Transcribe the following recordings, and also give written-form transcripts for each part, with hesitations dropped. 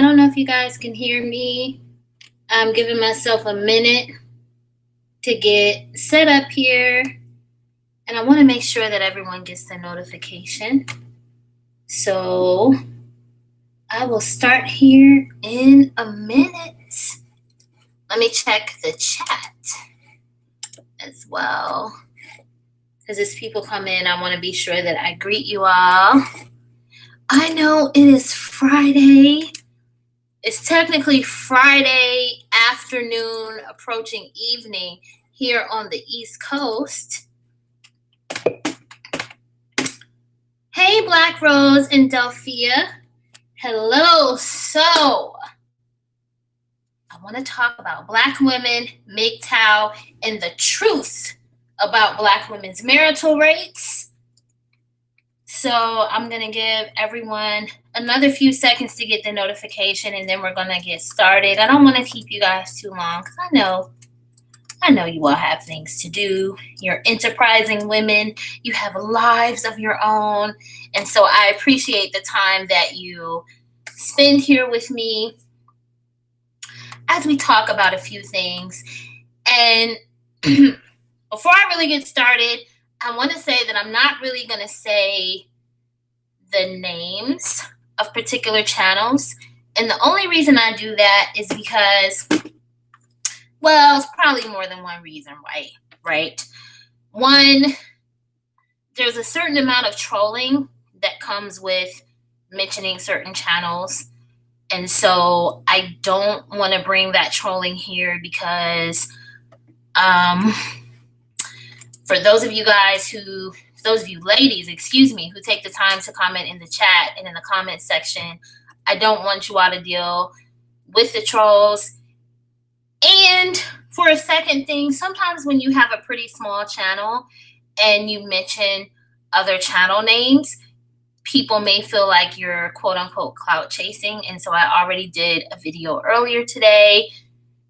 I don't know if you guys can hear me. I'm giving myself a minute to get set up here. And I want to make sure that everyone gets the notification. So I will start here in a minute. Let me check the chat as well. Because as people come in, I want to be sure that I greet you all. I know it is Friday. It's technically Friday afternoon, approaching evening here on the East Coast. Hey, Black Rose and Delphia. Hello. So, I want to talk about Black women, MGTOW, and the truth about Black women's marital rates. So I'm going to give everyone another few seconds to get the notification, and then we're going to get started. I don't want to keep you guys too long because I know you all have things to do. You're enterprising women. You have lives of your own. And so I appreciate the time that you spend here with me as we talk about a few things. And before I really get started, I want to say that I'm not really going to say the names of particular channels. And the only reason I do that is because, well, it's probably more than one reason, right? One, there's a certain amount of trolling that comes with mentioning certain channels. And so I don't want to bring that trolling here because for those of you ladies, who take the time to comment in the chat and in the comment section, I don't want you all to deal with the trolls. And for a second thing, sometimes when you have a pretty small channel and you mention other channel names, people may feel like you're quote unquote clout chasing. And so I already did a video earlier today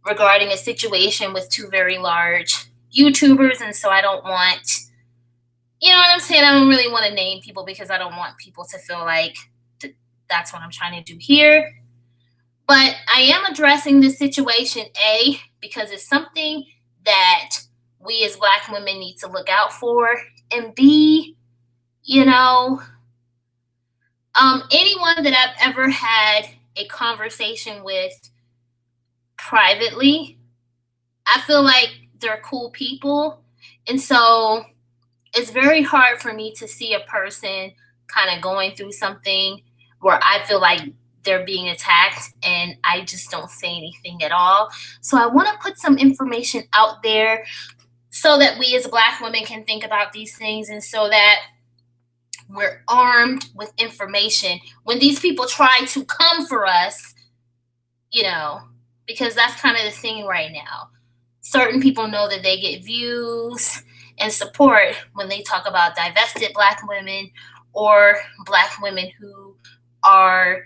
regarding a situation with two very large YouTubers. And so I don't want, you know what I'm saying? I don't really want to name people because I don't want people to feel like that's what I'm trying to do here. But I am addressing this situation, A, because it's something that we as Black women need to look out for. And B, anyone that I've ever had a conversation with privately, I feel like they're cool people. And so it's very hard for me to see a person kind of going through something where I feel like they're being attacked and I just don't say anything at all. So I want to put some information out there so that we as Black women can think about these things and so that we're armed with information when these people try to come for us, because that's kind of the thing right now. Certain people know that they get views and support when they talk about divested Black women or Black women who are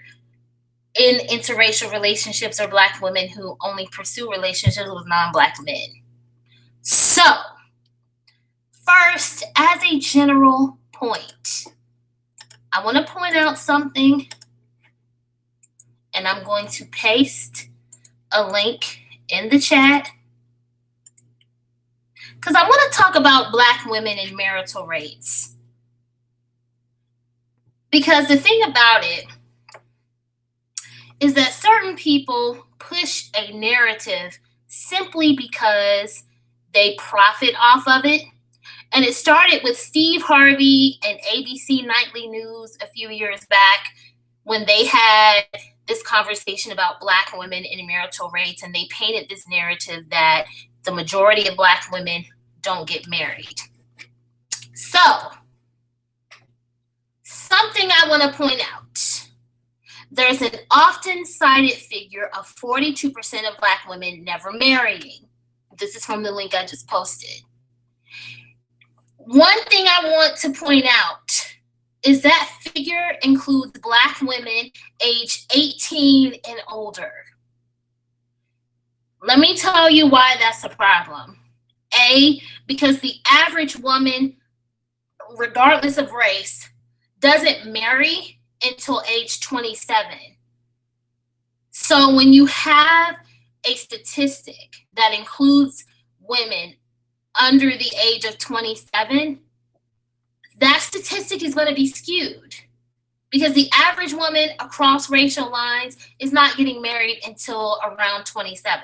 in interracial relationships or Black women who only pursue relationships with non-Black men. So, first, as a general point, I want to point out something, and I'm going to paste a link in the chat because I want to talk about Black women and marital rates. Because the thing about it is that certain people push a narrative simply because they profit off of it. And it started with Steve Harvey and ABC Nightly News a few years back when they had this conversation about Black women and marital rates, and they painted this narrative that the majority of Black women don't get married. So, something I want to point out. There's an often cited figure of 42% of Black women never marrying. This is from the link I just posted. One thing I want to point out is that figure includes Black women age 18 and older. Let me tell you why that's a problem. A, because the average woman, regardless of race, doesn't marry until age 27. So when you have a statistic that includes women under the age of 27, that statistic is going to be skewed because the average woman across racial lines is not getting married until around 27.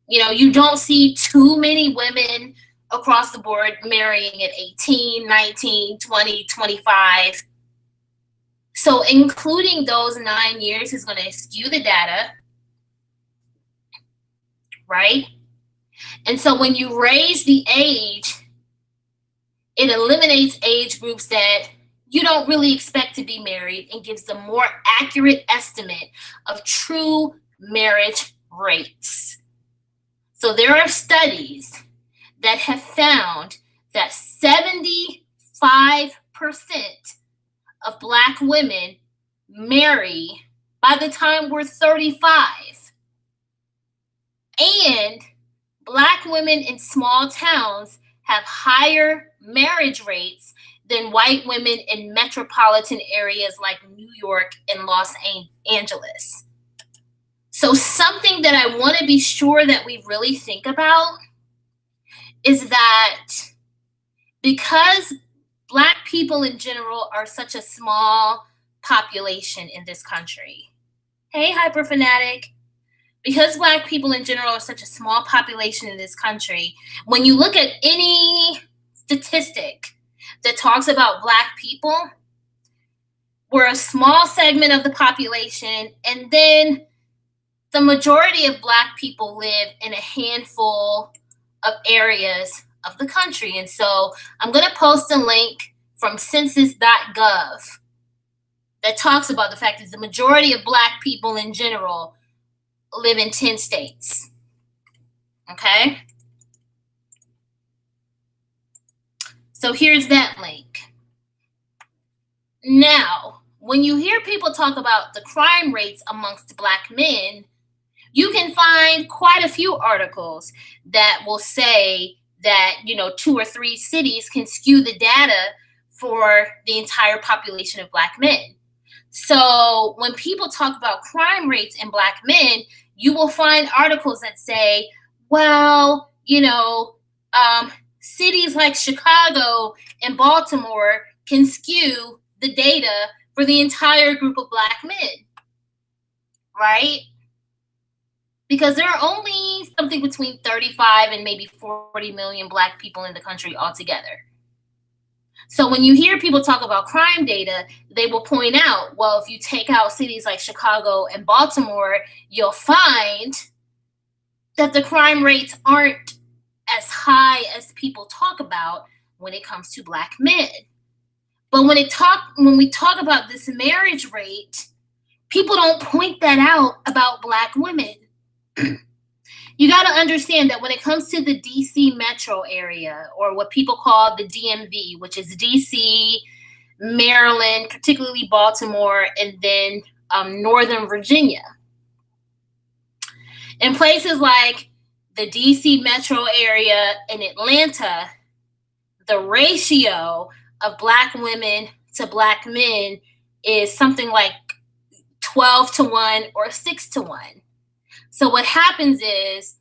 You know, you don't see too many women across the board marrying at 18, 19, 20, 25. So including those 9 years is going to skew the data, right? And so when you raise the age, it eliminates age groups that you don't really expect to be married and gives a more accurate estimate of true marriage rates. So there are studies that have found that 75% of Black women marry by the time we're 35. And Black women in small towns have higher marriage rates than white women in metropolitan areas like New York and Los Angeles. So something that I want to be sure that we really think about is that because Black people in general are such a small population in this country. Hey, hyper fanatic. Because Black people in general are such a small population in this country, when you look at any statistic that talks about Black people, we're a small segment of the population, and then the majority of Black people live in a handful of areas of the country. And so I'm going to post a link from census.gov that talks about the fact that the majority of Black people in general live in 10 states. Okay? So here's that link. Now, when you hear people talk about the crime rates amongst Black men, you can find quite a few articles that will say that, 2 or 3 cities can skew the data for the entire population of Black men. So when people talk about crime rates in Black men, you will find articles that say, well, cities like Chicago and Baltimore can skew the data for the entire group of Black men, right? Because there are only something between 35 and maybe 40 million Black people in the country altogether. So when you hear people talk about crime data, they will point out, well, if you take out cities like Chicago and Baltimore, you'll find that the crime rates aren't as high as people talk about when it comes to Black men. But when we talk about this marriage rate, people don't point that out about Black women. You got to understand that when it comes to the DC metro area, or what people call the DMV, which is DC, Maryland, particularly Baltimore, and then Northern Virginia. In places like the DC metro area in Atlanta, the ratio of Black women to Black men is something like 12-1 or 6-1. So what happens is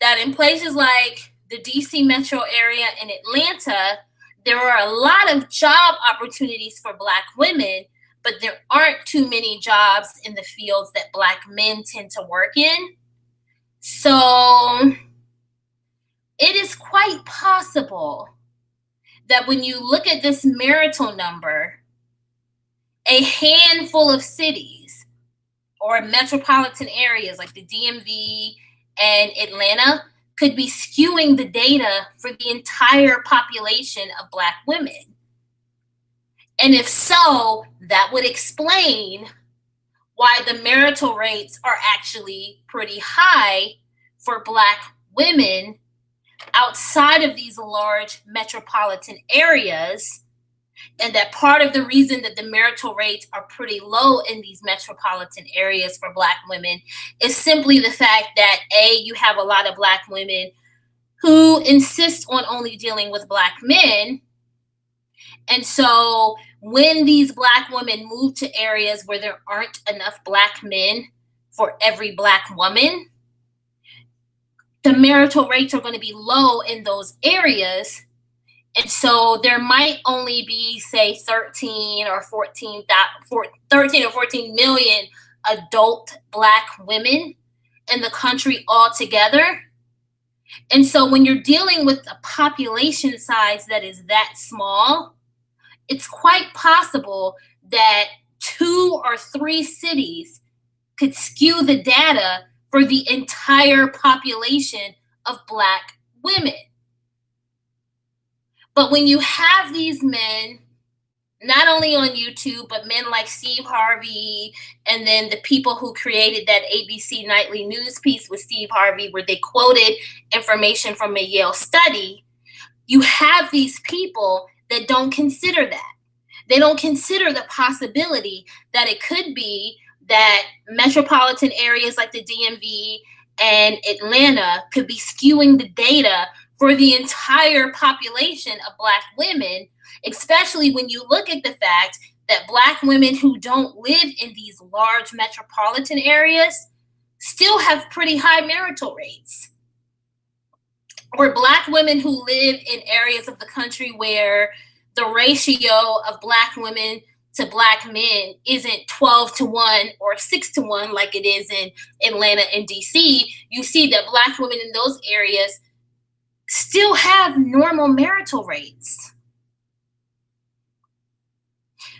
that in places like the DC metro area in Atlanta, there are a lot of job opportunities for Black women, but there aren't too many jobs in the fields that Black men tend to work in. So it is quite possible that when you look at this marital number, a handful of cities or metropolitan areas like the DMV and Atlanta could be skewing the data for the entire population of Black women. And if so, that would explain why the marital rates are actually pretty high for Black women outside of these large metropolitan areas, and that part of the reason that the marital rates are pretty low in these metropolitan areas for Black women is simply the fact that, A, you have a lot of Black women who insist on only dealing with Black men. And so when these Black women move to areas where there aren't enough Black men for every Black woman, the marital rates are going to be low in those areas. And so there might only be, say, 13 or 14 million adult Black women in the country altogether. And so when you're dealing with a population size that is that small, it's quite possible that 2 or 3 cities could skew the data for the entire population of Black women. But when you have these men, not only on YouTube, but men like Steve Harvey, and then the people who created that ABC Nightly News piece with Steve Harvey, where they quoted information from a Yale study, you have these people that don't consider that. They don't consider the possibility that it could be that metropolitan areas like the DMV and Atlanta could be skewing the data for the entire population of Black women, especially when you look at the fact that Black women who don't live in these large metropolitan areas still have pretty high marital rates. Or Black women who live in areas of the country where the ratio of Black women to Black men isn't 12-1 or 6-1 like it is in Atlanta and DC, you see that Black women in those areas still have normal marital rates.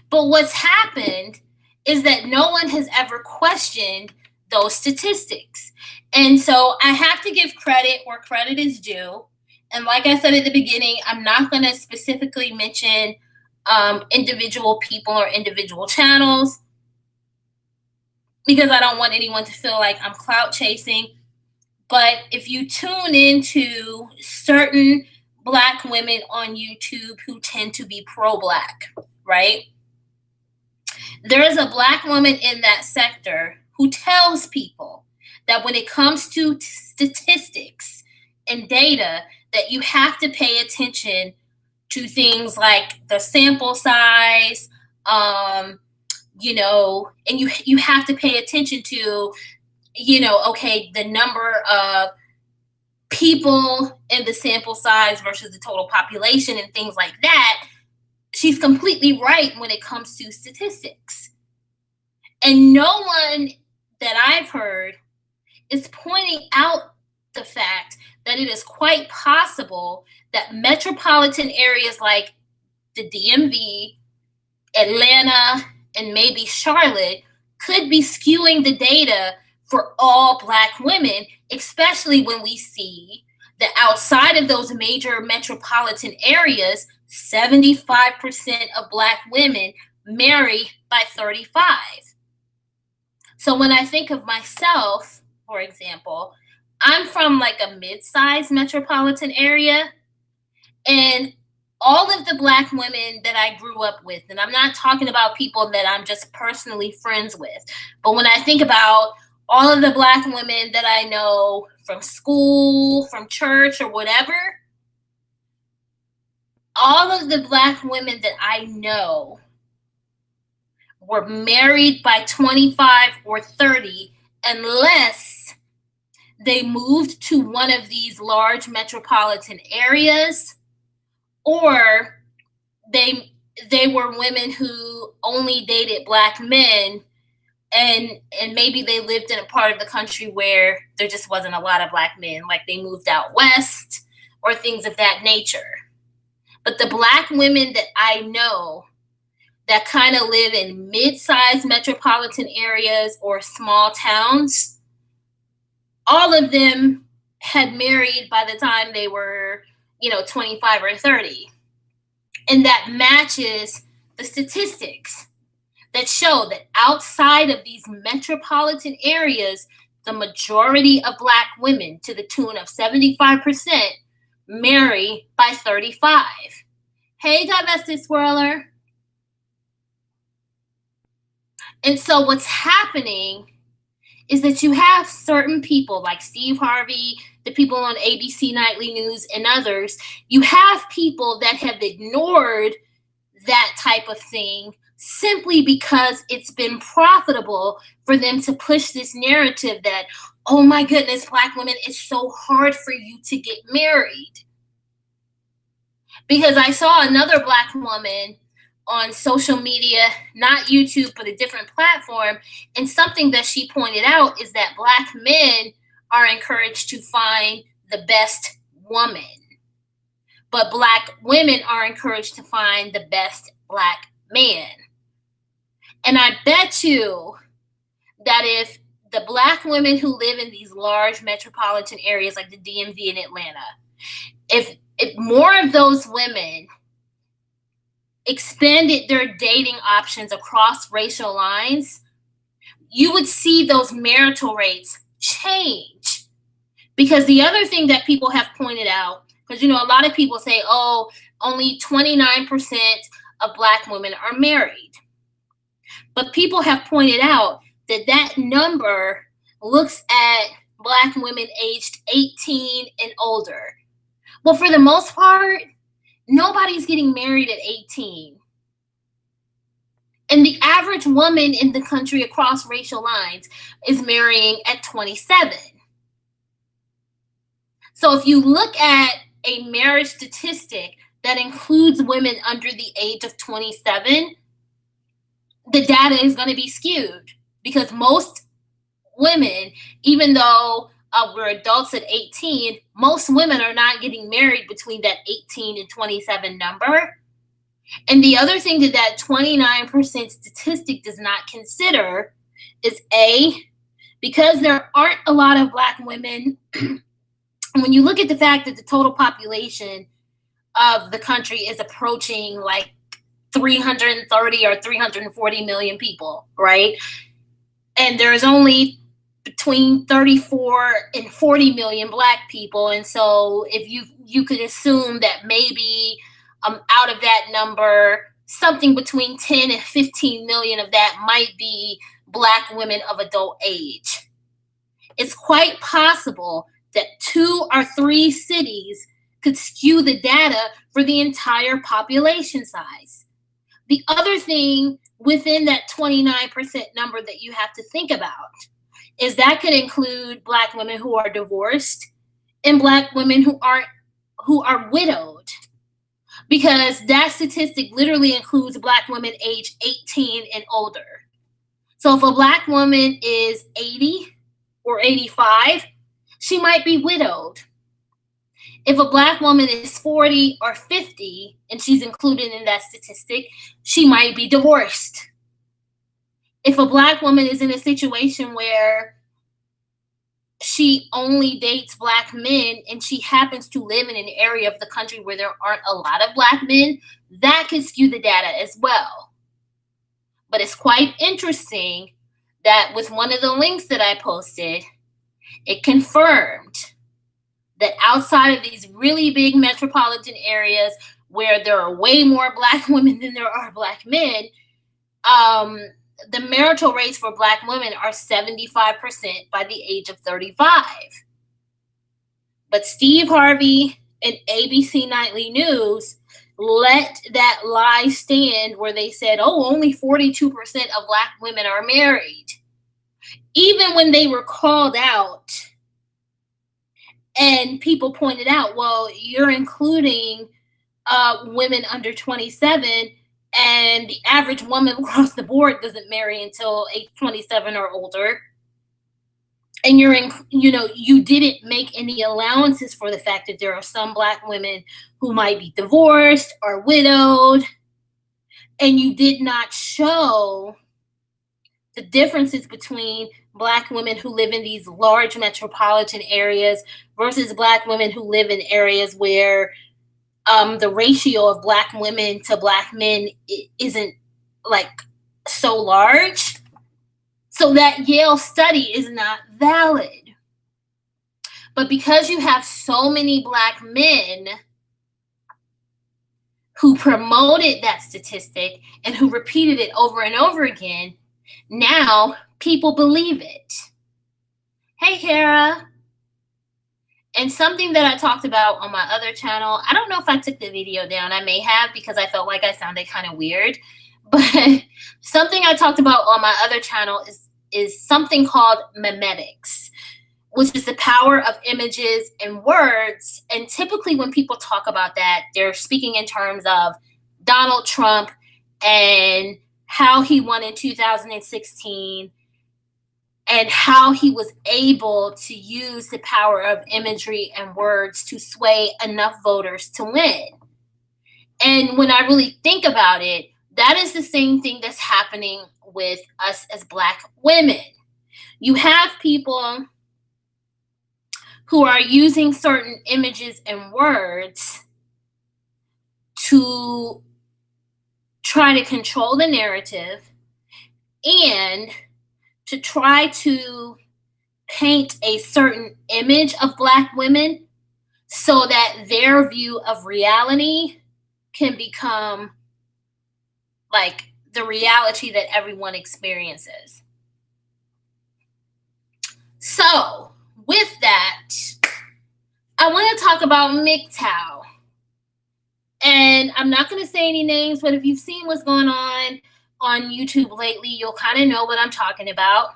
But what's happened is that no one has ever questioned those statistics. And so I have to give credit where credit is due. And like I said at the beginning, I'm not going to specifically mention individual people or individual channels because I don't want anyone to feel like I'm clout chasing. But if you tune into certain Black women on YouTube who tend to be pro-Black, right? There is a Black woman in that sector who tells people that when it comes to statistics and data, that you have to pay attention to things like the sample size, and you have to pay attention to, okay, the number of people in the sample size versus the total population and things like that. She's completely right when it comes to statistics. And no one that I've heard is pointing out the fact that it is quite possible that metropolitan areas like the DMV, Atlanta, and maybe Charlotte could be skewing the data for all Black women, especially when we see that outside of those major metropolitan areas, 75% of Black women marry by 35. So when I think of myself, for example, I'm from like a mid-sized metropolitan area, and all of the Black women that I grew up with, and I'm not talking about people that I'm just personally friends with, but when I think about all of the Black women that I know from school, from church, or whatever, all of the Black women that I know were married by 25 or 30 unless they moved to one of these large metropolitan areas, or they were women who only dated Black men, and maybe they lived in a part of the country where there just wasn't a lot of Black men, like they moved out west or things of that nature. But the Black women that I know that kind of live in mid-sized metropolitan areas or small towns, all of them had married by the time they were, 25 or 30. And that matches the statistics that show that outside of these metropolitan areas, the majority of Black women, to the tune of 75%, marry by 35. Hey, divested swirler. And so what's happening is that you have certain people like Steve Harvey, the people on ABC Nightly News, and others. You have people that have ignored that type of thing simply because it's been profitable for them to push this narrative that, oh my goodness, Black women, it's so hard for you to get married. Because I saw another Black woman on social media, not YouTube, but a different platform, and something that she pointed out is that Black men are encouraged to find the best woman, but Black women are encouraged to find the best Black man. And I bet you that if the Black women who live in these large metropolitan areas like the DMV in Atlanta, if more of those women expanded their dating options across racial lines, you would see those marital rates change. Because the other thing that people have pointed out, because a lot of people say, oh, only 29% of Black women are married. But people have pointed out that that number looks at Black women aged 18 and older. Well, for the most part, nobody's getting married at 18. And the average woman in the country across racial lines is marrying at 27. So if you look at a marriage statistic that includes women under the age of 27, the data is going to be skewed because most women, even though we're adults at 18, most women are not getting married between that 18 and 27 number. And the other thing that 29% statistic does not consider is because there aren't a lot of Black women. When you look at the fact that the total population of the country is approaching like 330 or 340 million people, right? And there's only between 34 and 40 million Black people. And so if you could assume that maybe out of that number, something between 10 and 15 million of that might be Black women of adult age. It's quite possible that 2 or 3 cities could skew the data for the entire population size. The other thing within that 29% number that you have to think about is that could include Black women who are divorced and Black women who are widowed, because that statistic literally includes Black women age 18 and older. So if a Black woman is 80 or 85, she might be widowed. If a Black woman is 40 or 50, and she's included in that statistic, she might be divorced. If a Black woman is in a situation where she only dates Black men and she happens to live in an area of the country where there aren't a lot of Black men, that can skew the data as well. But it's quite interesting that with one of the links that I posted, it confirmed that outside of these really big metropolitan areas where there are way more Black women than there are Black men, the marital rates for Black women are 75% by the age of 35. But Steve Harvey and ABC Nightly News let that lie stand where they said, oh, only 42% of Black women are married. Even when they were called out and people pointed out, well, you're including women under 27, and the average woman across the board doesn't marry until age 27 or older. And you didn't make any allowances for the fact that there are some Black women who might be divorced or widowed. And you did not show the differences between Black women who live in these large metropolitan areas versus Black women who live in areas where the ratio of Black women to Black men isn't like so large. So that Yale study is not valid. But because you have so many Black men who promoted that statistic and who repeated it over and over again, now people believe it. Hey, Kara. And something that I talked about on my other channel, I don't know if I took the video down. I may have, because I felt like I sounded kind of weird. But something I talked about on my other channel is something called memetics, which is the power of images and words. And typically when people talk about that, they're speaking in terms of Donald Trump and how he won in 2016 and how he was able to use the power of imagery and words to sway enough voters to win. And when I really think about it, that is the same thing that's happening with us as Black women. You have people who are using certain images and words to try to control the narrative and to try to paint a certain image of Black women so that their view of reality can become like the reality that everyone experiences. So, with that, I want to talk about MGTOW. And I'm not going to say any names, but if you've seen what's going on YouTube lately, you'll kind of know what I'm talking about.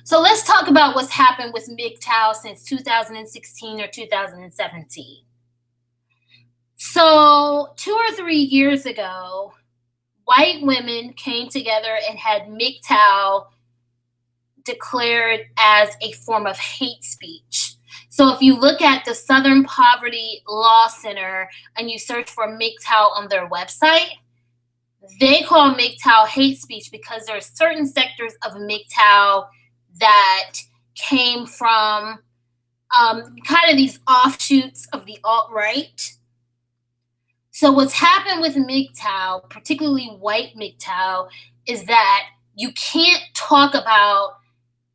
So let's talk about what's happened with MGTOW since 2016 or 2017. So 2 or 3 years ago, white women came together and had MGTOW declared as a form of hate speech. So if you look at the Southern Poverty Law Center and you search for MGTOW on their website, they call MGTOW hate speech because there are certain sectors of MGTOW that came from kind of these offshoots of the alt-right. So what's happened with MGTOW, particularly white MGTOW, is that you can't talk about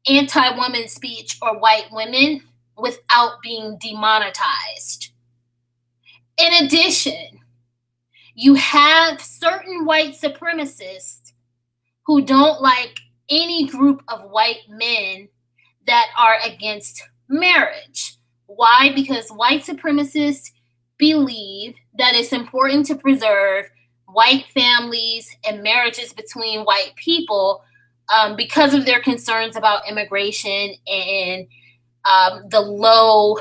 anti-woman speech or white women without being demonetized. In addition, you have certain white supremacists who don't like any group of white men that are against marriage. Why? Because white supremacists believe that it's important to preserve white families and marriages between white people because of their concerns about immigration and the low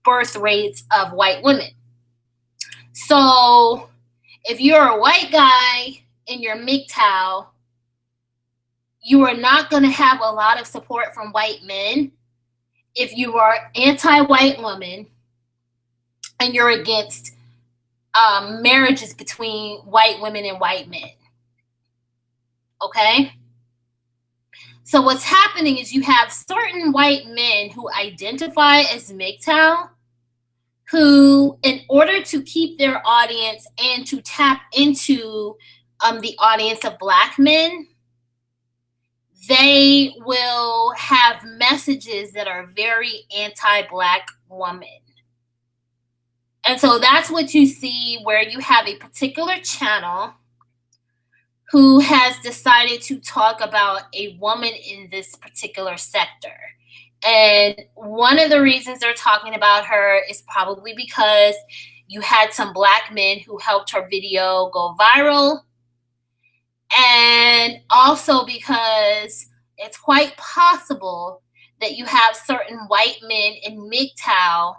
birth rates of white women. So if you're a white guy in your MGTOW, you are not going to have a lot of support from white men if you are anti-white woman and you're against marriages between white women and white men. Okay? So what's happening is you have certain white men who identify as MGTOW who, in order to keep their audience and to tap into the audience of Black men, they will have messages that are very anti-Black woman. And so that's what you see where you have a particular channel who has decided to talk about a woman in this particular sector. And one of the reasons they're talking about her is probably because you had some Black men who helped her video go viral. And also because it's quite possible that you have certain white men in MGTOW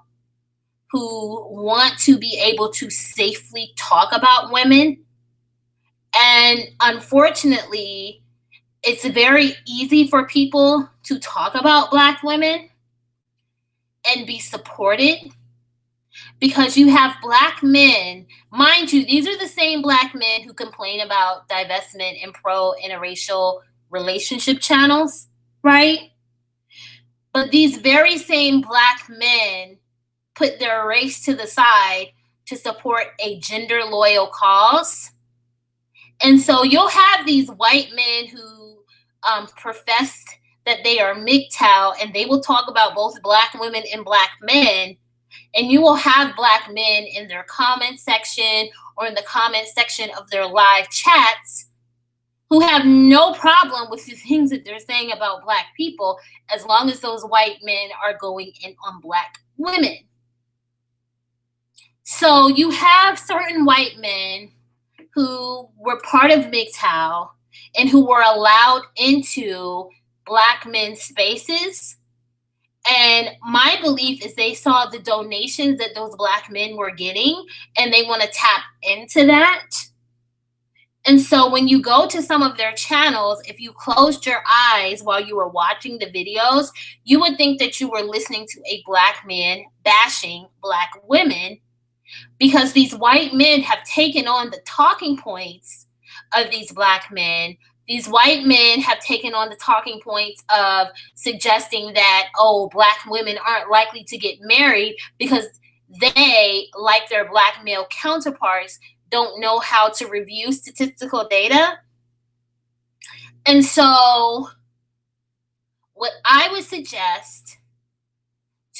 who want to be able to safely talk about women. And unfortunately, it's very easy for people to talk about Black women and be supported because you have Black men, mind you, these are the same Black men who complain about divestment and pro-interracial relationship channels, right? But these very same Black men put their race to the side to support a gender loyal cause. And so you'll have these white men who profess that they are MGTOW and they will talk about both Black women and Black men. And you will have Black men in their comment section or in the comment section of their live chats who have no problem with the things that they're saying about Black people, as long as those white men are going in on Black women. So you have certain white men who were part of MGTOW and who were allowed into Black men's spaces. And my belief is they saw the donations that those Black men were getting, and they want to tap into that. And so when you go to some of their channels, if you closed your eyes while you were watching the videos, you would think that you were listening to a Black man bashing Black women, because these white men have taken on the talking points of these Black men. These white men have taken on the talking points of suggesting that, oh, Black women aren't likely to get married because they, like their Black male counterparts, don't know how to review statistical data. And so what I would suggest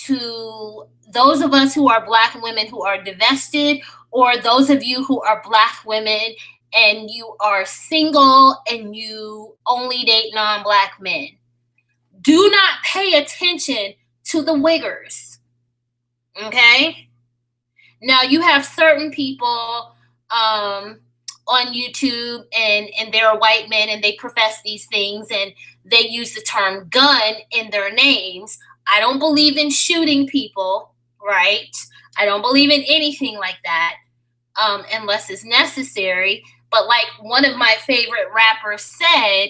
to those of us who are Black women who are divested, or those of you who are Black women and you are single and you only date non-Black men, do not pay attention to the wiggers, okay? Now, you have certain people on YouTube and they're white men and they profess these things and they use the term gun in their names. I don't believe in shooting people, right? I don't believe in anything like that unless it's necessary. But like one of my favorite rappers said,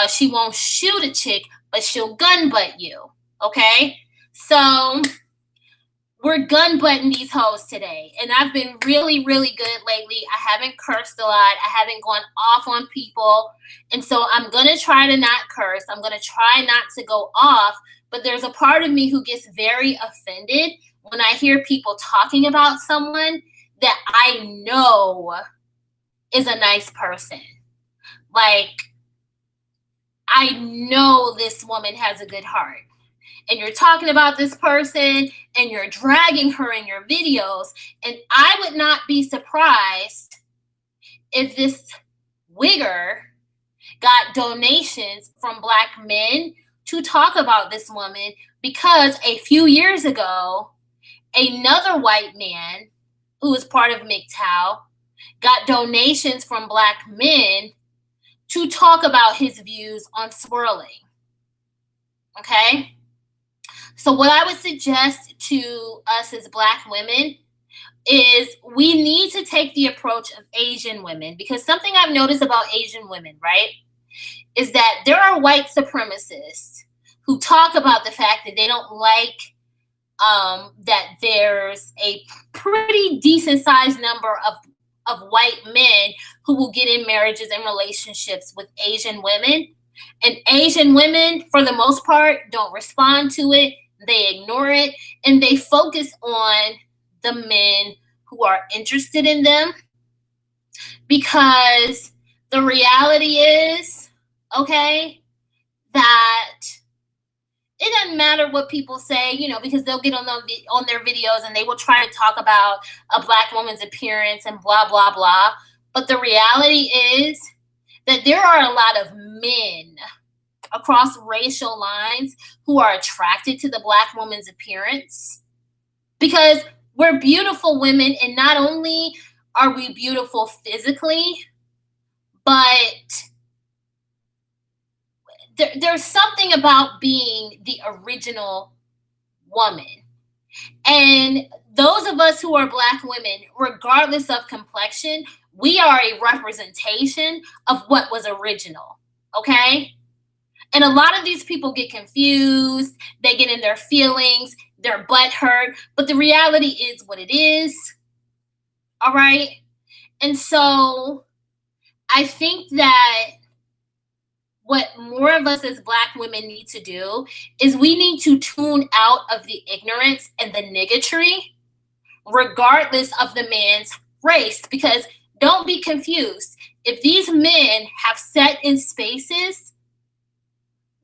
she won't shoot a chick, but she'll gun butt you, okay? So we're gun butting these hoes today. And I've been really, really good lately. I haven't cursed a lot. I haven't gone off on people. And so I'm going to try to not curse. I'm going to try not to go off. But there's a part of me who gets very offended when I hear people talking about someone that I know is a nice person. Like, I know this woman has a good heart. And you're talking about this person and you're dragging her in your videos. And I would not be surprised if this wigger got donations from Black men to talk about this woman, because a few years ago, another white man who was part of MGTOW got donations from Black men to talk about his views on swirling. Okay? So what I would suggest to us as Black women is we need to take the approach of Asian women, because something I've noticed about Asian women, right, is that there are white supremacists who talk about the fact that they don't like that there's a pretty decent sized number of white men who will get in marriages and relationships with Asian women. And Asian women, for the most part, don't respond to it. They ignore it, and they focus on the men who are interested in them, because the reality is, okay, that it doesn't matter what people say, you know, because they'll get on their videos and they will try to talk about a Black woman's appearance and blah, blah, blah. But the reality is that there are a lot of men across racial lines who are attracted to the Black woman's appearance, because we're beautiful women, and not only are we beautiful physically, but there's something about being the original woman. And those of us who are Black women, regardless of complexion, we are a representation of what was original, okay? And a lot of these people get confused, they get in their feelings, their butt hurt, but the reality is what it is, all right? And so I think that what more of us as Black women need to do is we need to tune out of the ignorance and the niggatry, regardless of the man's race, because don't be confused. If these men have sat in spaces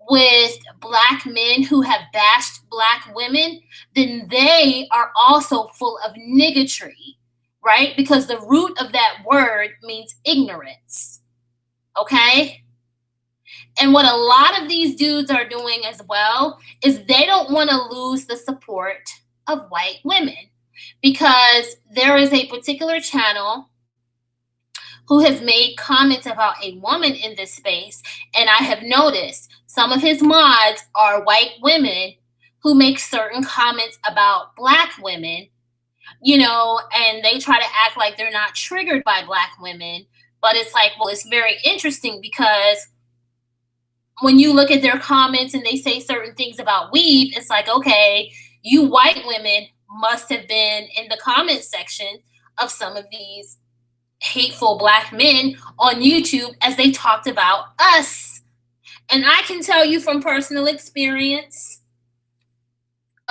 with Black men who have bashed Black women, then they are also full of niggatry, right? Because the root of that word means ignorance, okay? And what a lot of these dudes are doing as well is they don't want to lose the support of white women, because there is a particular channel who has made comments about a woman in this space, and I have noticed some of his mods are white women who make certain comments about Black women, and they try to act like they're not triggered by Black women. But it's like, well, it's very interesting, because when you look at their comments and they say certain things about weave, it's like, okay, you white women must have been in the comment section of some of these hateful Black men on YouTube as they talked about us. And I can tell you from personal experience,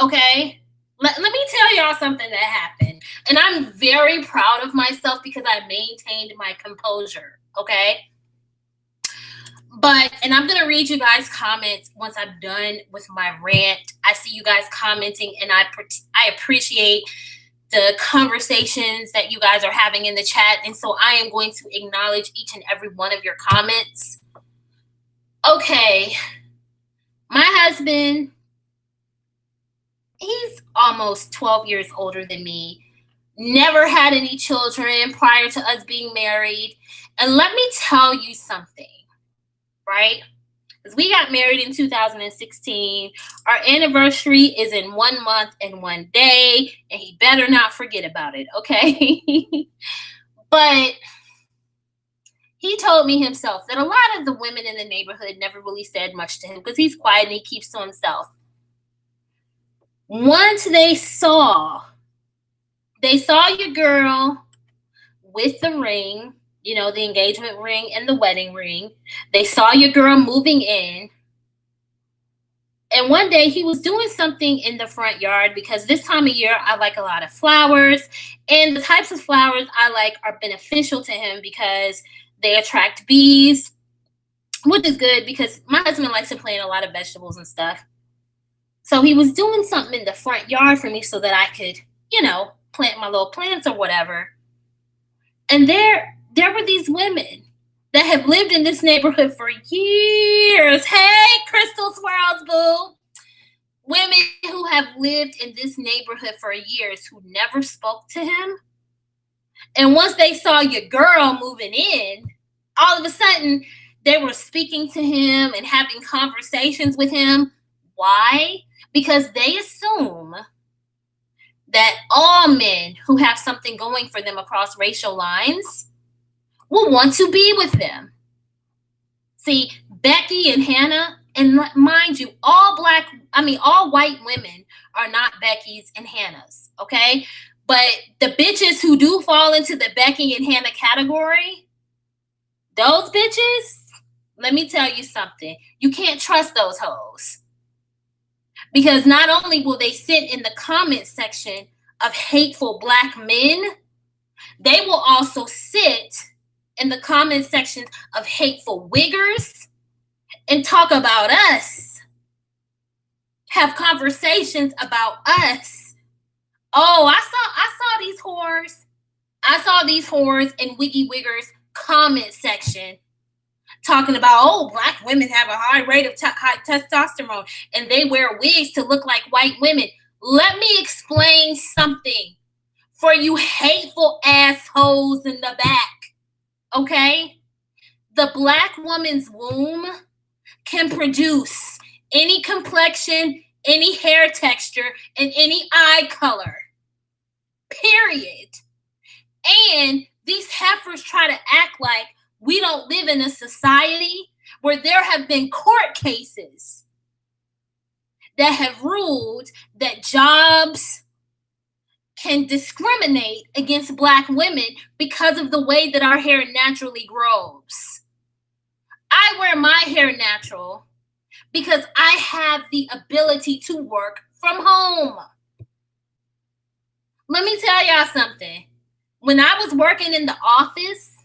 okay, let me tell y'all something that happened. And I'm very proud of myself because I maintained my composure, okay? And I'm going to read you guys' comments once I'm done with my rant. I see you guys commenting, and I appreciate the conversations that you guys are having in the chat. And so I am going to acknowledge each and every one of your comments. Okay. My husband, he's almost 12 years older than me. Never had any children prior to us being married. And let me tell you something, right? Because we got married in 2016. Our anniversary is in 1 month and 1 day, and he better not forget about it, okay? But he told me himself that a lot of the women in the neighborhood never really said much to him because he's quiet and he keeps to himself. Once they saw your girl with the ring, the engagement ring and the wedding ring. They saw your girl moving in. And one day he was doing something in the front yard, because this time of year I like a lot of flowers. And the types of flowers I like are beneficial to him because they attract bees, which is good because my husband likes to plant a lot of vegetables and stuff. So he was doing something in the front yard for me so that I could, plant my little plants or whatever. And there were these women that have lived in this neighborhood for years. Hey, Crystal Swirls, boo. Women who have lived in this neighborhood for years who never spoke to him. And once they saw your girl moving in, all of a sudden they were speaking to him and having conversations with him. Why? Because they assume that all men who have something going for them across racial lines will want to be with them. See, Becky and Hannah, and mind you, all white women are not Becky's and Hannah's, okay? But the bitches who do fall into the Becky and Hannah category, those bitches, let me tell you something. You can't trust those hoes. Because not only will they sit in the comment section of hateful Black men, they will also sit in the comment section of hateful wiggers and talk about us, have conversations about us. Oh, I saw these whores. I saw these whores in Wiggy Wiggers comment section talking about, oh, Black women have a high rate of high testosterone and they wear wigs to look like white women. Let me explain something for you hateful assholes in the back, okay? The Black woman's womb can produce any complexion, any hair texture, and any eye color, period. And these heifers try to act like we don't live in a society where there have been court cases that have ruled that jobs can discriminate against Black women because of the way that our hair naturally grows. I wear my hair natural because I have the ability to work from home. Let me tell y'all something. When I was working in the office,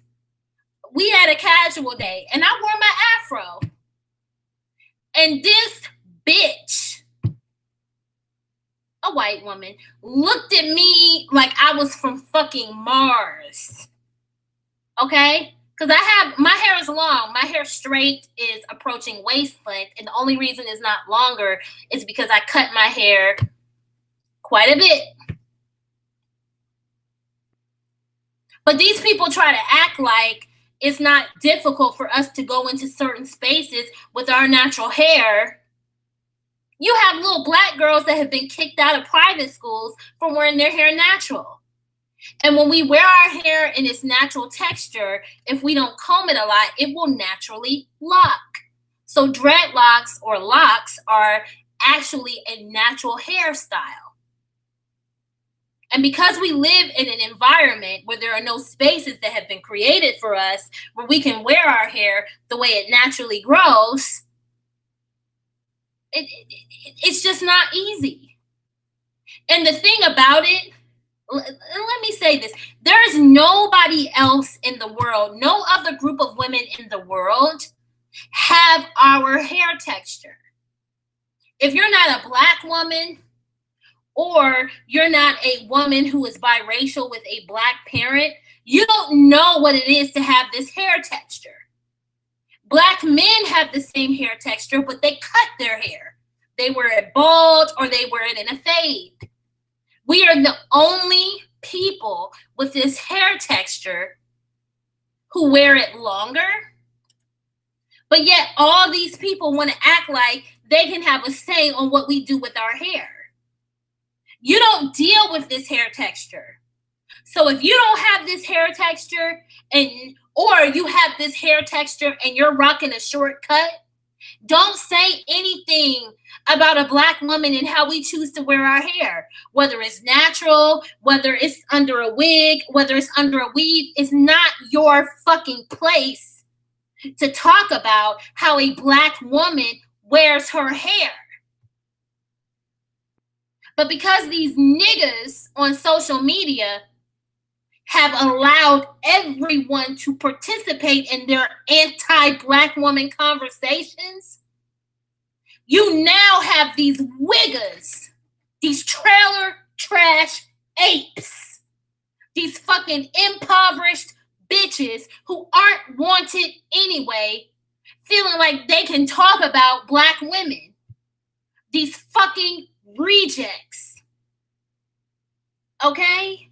we had a casual day and I wore my afro. And this bitch, a white woman, looked at me like I was from fucking Mars. Okay? Because my hair is long. My hair straight is approaching waist length. And the only reason it's not longer is because I cut my hair quite a bit. But these people try to act like it's not difficult for us to go into certain spaces with our natural hair. You have little black girls that have been kicked out of private schools for wearing their hair natural. And when we wear our hair in its natural texture, if we don't comb it a lot, it will naturally lock. So dreadlocks or locks are actually a natural hairstyle. And because we live in an environment where there are no spaces that have been created for us, where we can wear our hair the way it naturally grows, it's just not easy. And the thing about it, let me say this, there is nobody else in the world, no other group of women in the world have our hair texture. If you're not a black woman, or you're not a woman who is biracial with a black parent, you don't know what it is to have this hair texture. Black men have the same hair texture, but they cut their hair. They wear it bald or they wear it in a fade. We are the only people with this hair texture who wear it longer. But yet all these people want to act like they can have a say on what we do with our hair. You don't deal with this hair texture. So if you don't have this hair texture or you have this hair texture and you're rocking a shortcut, don't say anything about a black woman and how we choose to wear our hair. Whether it's natural, whether it's under a wig, whether it's under a weave, it's not your fucking place to talk about how a black woman wears her hair. But because these niggas on social media have allowed everyone to participate in their anti-black woman conversations, you now have these wiggers, these trailer trash apes, these fucking impoverished bitches who aren't wanted anyway, feeling like they can talk about black women. These fucking rejects. Okay?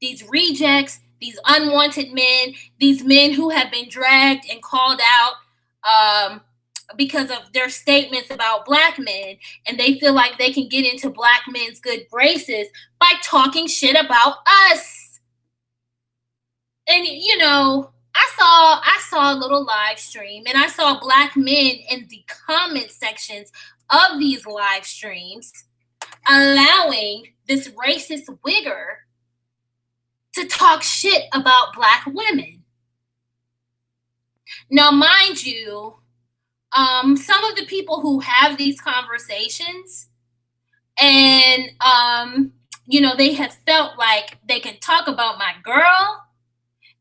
These rejects, these unwanted men, these men who have been dragged and called out because of their statements about black men, and they feel like they can get into black men's good graces by talking shit about us. And you know, I saw a little live stream, and I saw black men in the comment sections of these live streams allowing this racist wigger to talk shit about black women. Now, mind you, some of the people who have these conversations and, you know, they have felt like they can talk about my girl,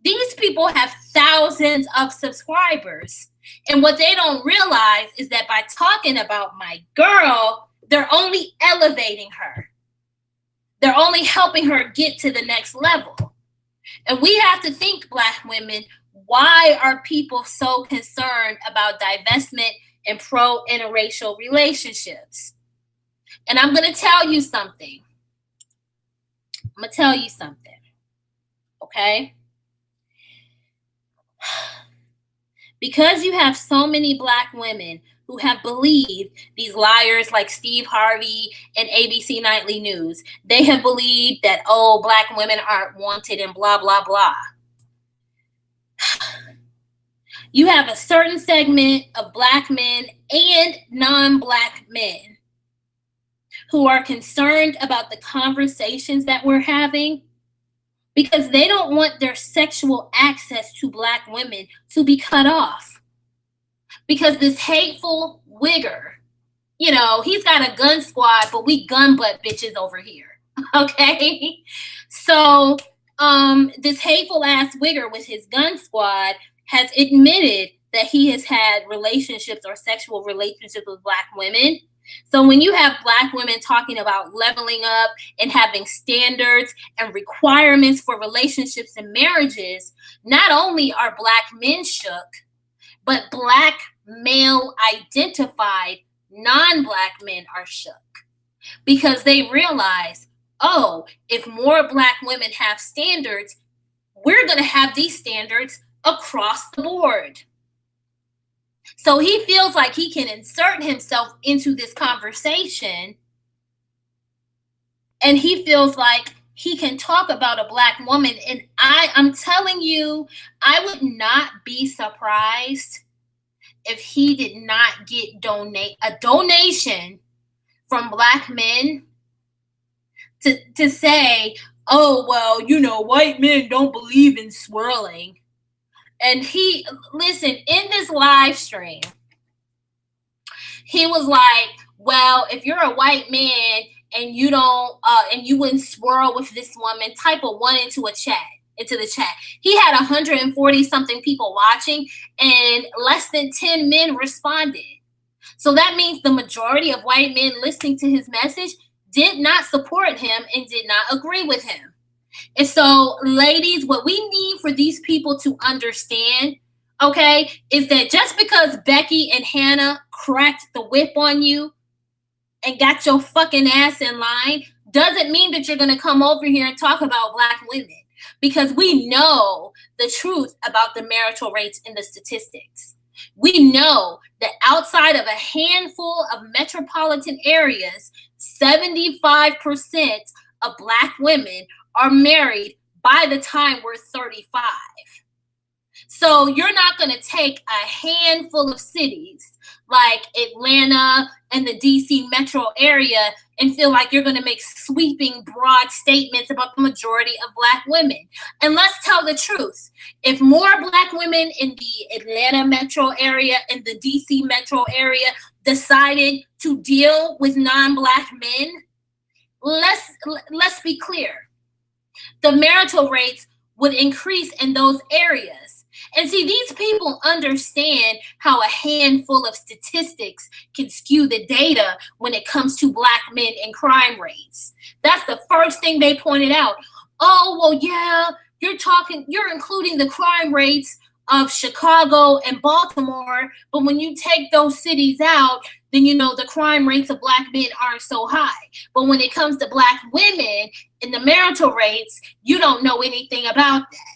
these people have thousands of subscribers. And what they don't realize is that by talking about my girl, they're only elevating her. They're only helping her get to the next level. And we have to think, black women, why are people so concerned about divestment and pro-interracial relationships? And I'm going to tell you something. Okay? Because you have so many black women who have believed these liars like Steve Harvey and ABC Nightly News, they have believed that, oh, black women aren't wanted and blah, blah, blah. You have a certain segment of black men and non-black men who are concerned about the conversations that we're having because they don't want their sexual access to black women to be cut off. Because this hateful wigger, you know, he's got a gun squad, but we gun butt bitches over here, okay? So this hateful ass wigger with his gun squad has admitted that he has had relationships or sexual relationships with black women. So when you have Black women talking about leveling up and having standards and requirements for relationships and marriages, not only are Black men shook, but Black male identified non-Black men are shook because they realize, oh, if more Black women have standards, we're going to have these standards across the board. So he feels like he can insert himself into this conversation, and he feels like he can talk about a Black woman. And I'm telling you, I would not be surprised if he did not get a donation from Black men to say, oh, well, you know, white men don't believe in swirling. And listen, in this live stream, he was like, well, if you're a white man and you don't, and you wouldn't swirl with this woman, type a 1 into the chat. He had 140 something people watching, and less than 10 men responded. So that means the majority of white men listening to his message did not support him and did not agree with him. And so, ladies, what we need for these people to understand, okay, is that just because Becky and Hannah cracked the whip on you and got your fucking ass in line doesn't mean that you're going to come over here and talk about Black women, because we know the truth about the marital rates and the statistics. We know that outside of a handful of metropolitan areas, 75% of Black women are married by the time we're 35. So you're not going to take a handful of cities like Atlanta and the DC metro area and feel like you're going to make sweeping, broad statements about the majority of Black women. And let's tell the truth. If more Black women in the Atlanta metro area and the DC metro area decided to deal with non-Black men, let's be clear. The marital rates would increase in those areas. And see, these people understand how a handful of statistics can skew the data when it comes to Black men and crime rates. That's the first thing they pointed out. Oh, well, yeah, you're including the crime rates of Chicago and Baltimore, but when you take those cities out, then you know the crime rates of Black men aren't so high. But when it comes to Black women and the marital rates, you don't know anything about that.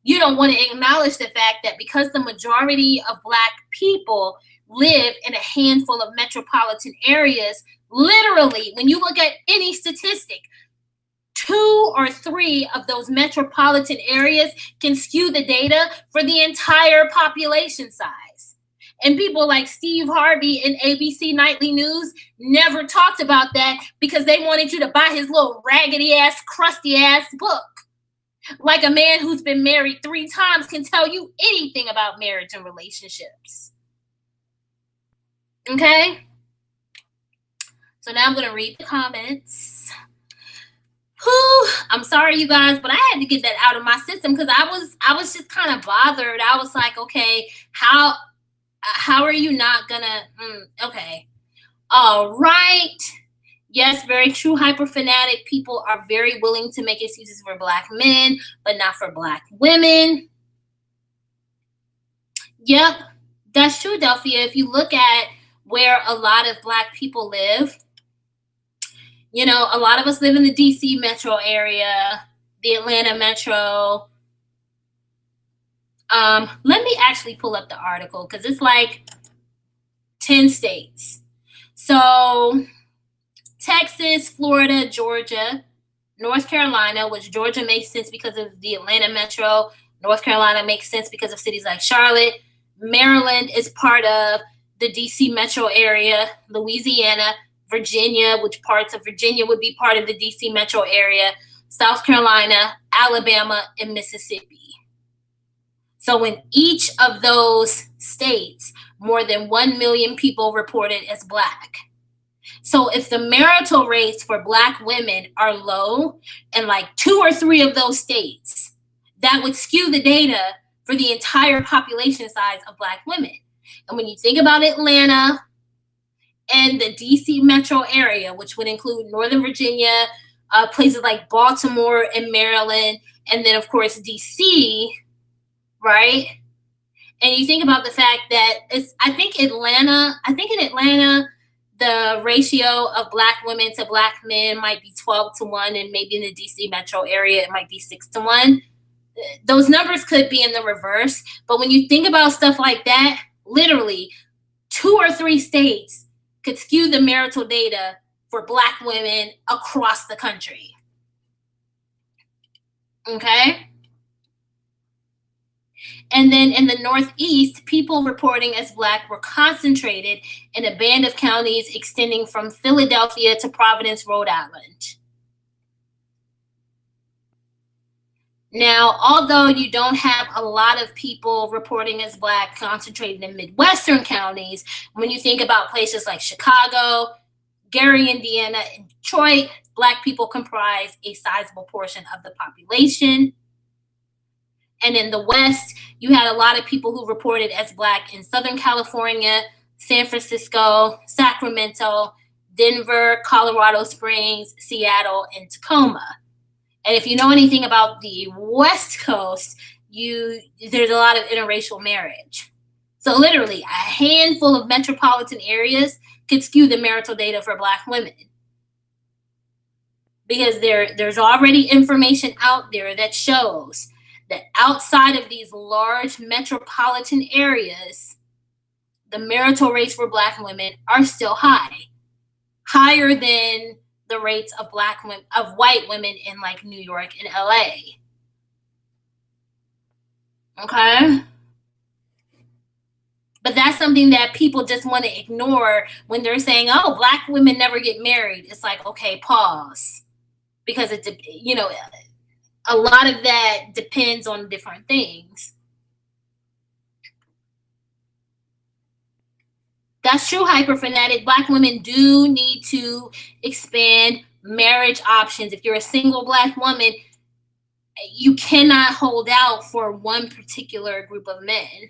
You don't want to acknowledge the fact that because the majority of Black people live in a handful of metropolitan areas, literally, when you look at any statistic, 2 or 3 of those metropolitan areas can skew the data for the entire population size. And people like Steve Harvey and ABC Nightly News never talked about that because they wanted you to buy his little raggedy ass, crusty ass book. Like a man who's been married 3 times can tell you anything about marriage and relationships. Okay? So now I'm going to read the comments. Whew, I'm sorry, you guys, but I had to get that out of my system because I was just kind of bothered. I was like, okay, how are you not gonna? Okay, all right. Yes, very true. Hyperfanatic people are very willing to make excuses for Black men, but not for Black women. Yep, that's true, Delphia. If you look at where a lot of Black people live, you know, a lot of us live in the DC metro area, the Atlanta metro. Let me actually pull up the article because it's like 10 states. So Texas, Florida, Georgia, North Carolina, which Georgia makes sense because of the Atlanta metro. North Carolina makes sense because of cities like Charlotte. Maryland is part of the DC metro area. Louisiana, Virginia, which parts of Virginia would be part of the DC metro area. South Carolina, Alabama, and Mississippi. So in each of those states, more than 1 million people reported as Black. So if the marital rates for Black women are low in like 2 or 3 of those states, that would skew the data for the entire population size of Black women. And when you think about Atlanta and the DC metro area, which would include Northern Virginia, places like Baltimore and Maryland, and then of course DC, right? And you think about the fact that I think in Atlanta, the ratio of Black women to Black men might be 12-1, and maybe in the DC metro area, it might be 6-1. Those numbers could be in the reverse. But when you think about stuff like that, literally 2 or 3 states could skew the marital data for Black women across the country. Okay? And then in the Northeast, people reporting as Black were concentrated in a band of counties extending from Philadelphia to Providence, Rhode Island. Now, although you don't have a lot of people reporting as Black concentrated in Midwestern counties, when you think about places like Chicago, Gary, Indiana, and Detroit, Black people comprise a sizable portion of the population. And in the West, you had a lot of people who reported as Black in Southern California, San Francisco, Sacramento, Denver, Colorado Springs, Seattle, and Tacoma. And if you know anything about the West Coast, there's a lot of interracial marriage. So literally, a handful of metropolitan areas could skew the marital data for Black women. Because there's already information out there that shows that outside of these large metropolitan areas, the marital rates for Black women are still higher than the rates of white women in like New York and LA. Okay? But that's something that people just want to ignore when they're saying, oh, Black women never get married. It's like, okay, pause. Because a lot of that depends on different things. That's true, hyperfanatic. Black women do need to expand marriage options. If you're a single Black woman, you cannot hold out for one particular group of men.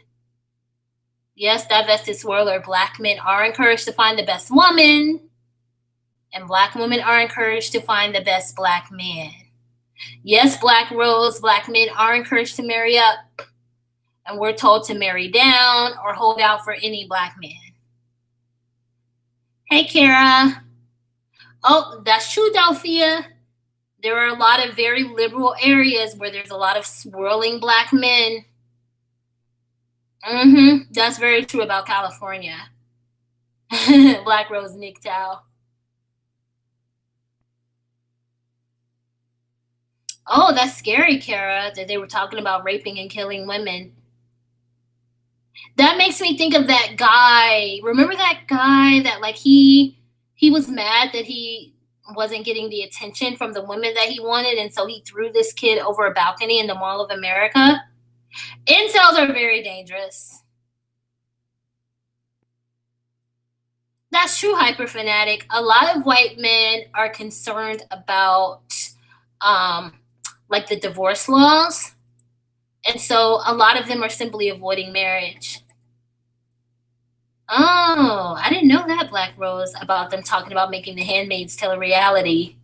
Yes, divested swirler, Black men are encouraged to find the best woman, and Black women are encouraged to find the best Black man. Yes, Black rose, Black men are encouraged to marry up, and we're told to marry down or hold out for any Black man. Hey, Kara. Oh, that's true, Delphia. There are a lot of very liberal areas where there's a lot of swirling Black men. That's very true about California. Black Rose MGTOW. Oh, that's scary, Kara, that they were talking about raping and killing women. That makes me think of that guy. Remember that guy that like he was mad that he wasn't getting the attention from the women that he wanted, and so he threw this kid over a balcony in the Mall of America? Incels are very dangerous. That's true, hyperfanatic. A lot of white men are concerned about like the divorce laws. And so a lot of them are simply avoiding marriage. Oh, I didn't know that, Black Rose, about them talking about making The Handmaid's Tale a reality.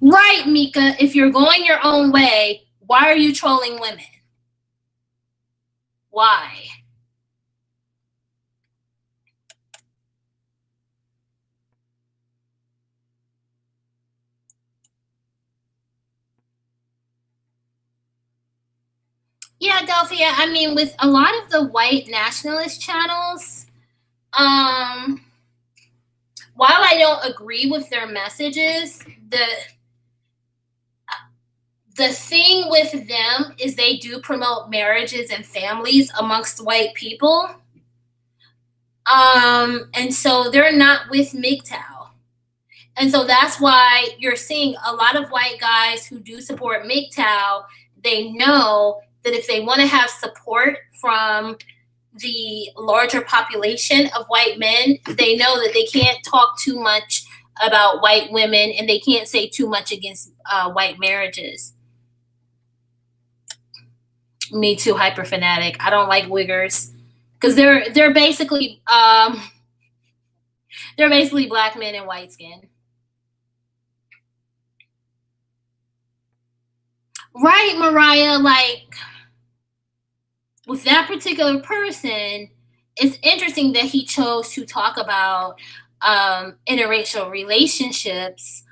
Right, Mika. If you're going your own way, why are you trolling women? Why? Yeah, Delphia, I mean, with a lot of the white nationalist channels, while I don't agree with their messages, the thing with them is they do promote marriages and families amongst white people. And so they're not with MGTOW. And so that's why you're seeing a lot of white guys who do support MGTOW. They know that if they want to have support from the larger population of white men, they know that they can't talk too much about white women, and they can't say too much against white marriages. Me too, hyperfanatic. I don't like wiggers because they're basically They're basically black men and white skin. Right, Mariah, like with that particular person, it's interesting that he chose to talk about interracial relationships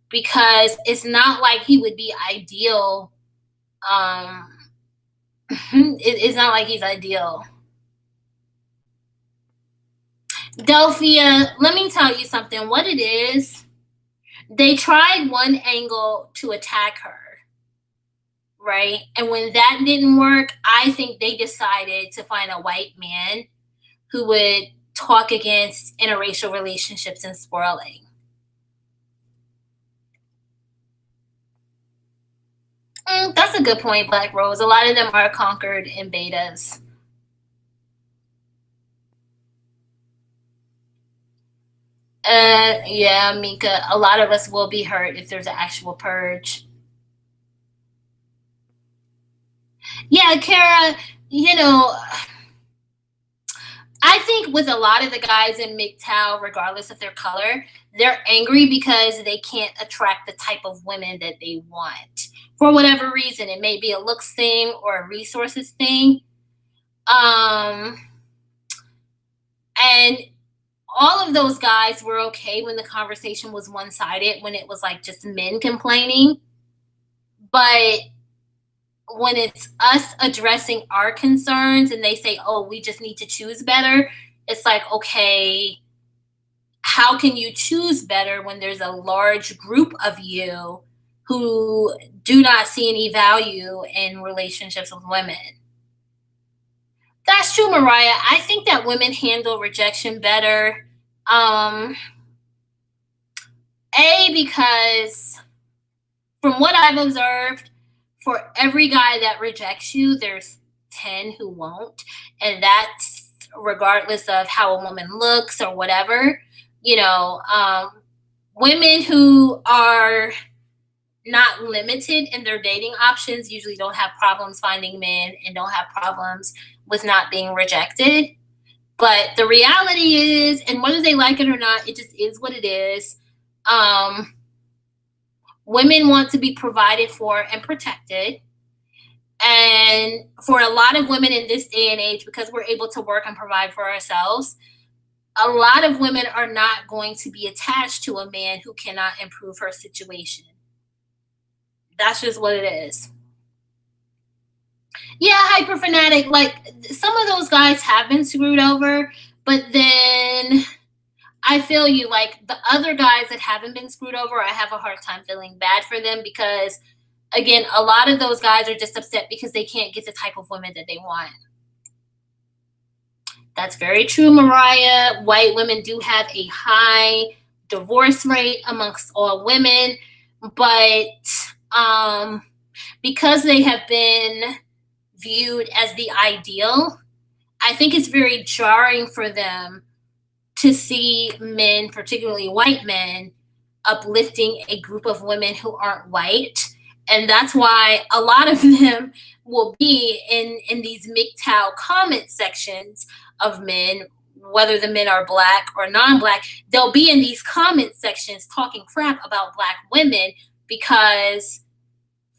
because it's not like he would be ideal. It's not like he's ideal. Delphia, let me tell you something. What it is, they tried one angle to attack her, right? And when that didn't work, I think they decided to find a white man who would talk against interracial relationships and swirling. That's a good point, Black Rose. A lot of them are conquered in betas. Yeah, Mika, a lot of us will be hurt if there's an actual purge. Yeah, Kara, you know, I think with a lot of the guys in MGTOW, regardless of their color, they're angry because they can't attract the type of women that they want. For whatever reason, it may be a looks thing or a resources thing. And all of those guys were okay when the conversation was one-sided, when it was like just men complaining. But when it's us addressing our concerns and they say, oh, we just need to choose better, it's like, okay, how can you choose better when there's a large group of you who do not see any value in relationships with women? That's true, Mariah. I think that women handle rejection better. Because from what I've observed, for every guy that rejects you, there's 10 who won't. And that's regardless of how a woman looks or whatever. Women who are not limited in their dating options usually don't have problems finding men and don't have problems with not being rejected. But the reality is, and whether they like it or not, it just is what it is. Women want to be provided for and protected. And for a lot of women in this day and age, because we're able to work and provide for ourselves, a lot of women are not going to be attached to a man who cannot improve her situation. That's just what it is. Yeah, hyper fanatic. Like some of those guys have been screwed over, but then I feel you. Like the other guys that haven't been screwed over, I have a hard time feeling bad for them because, again, a lot of those guys are just upset because they can't get the type of women that they want. That's very true, Mariah. White women do have a high divorce rate amongst all women, but because they have been viewed as the ideal, I think it's very jarring for them to see men, particularly white men, uplifting a group of women who aren't white. And that's why a lot of them will be in these MGTOW comment sections of men, whether the men are black or non-black. They'll be in these comment sections talking crap about black women because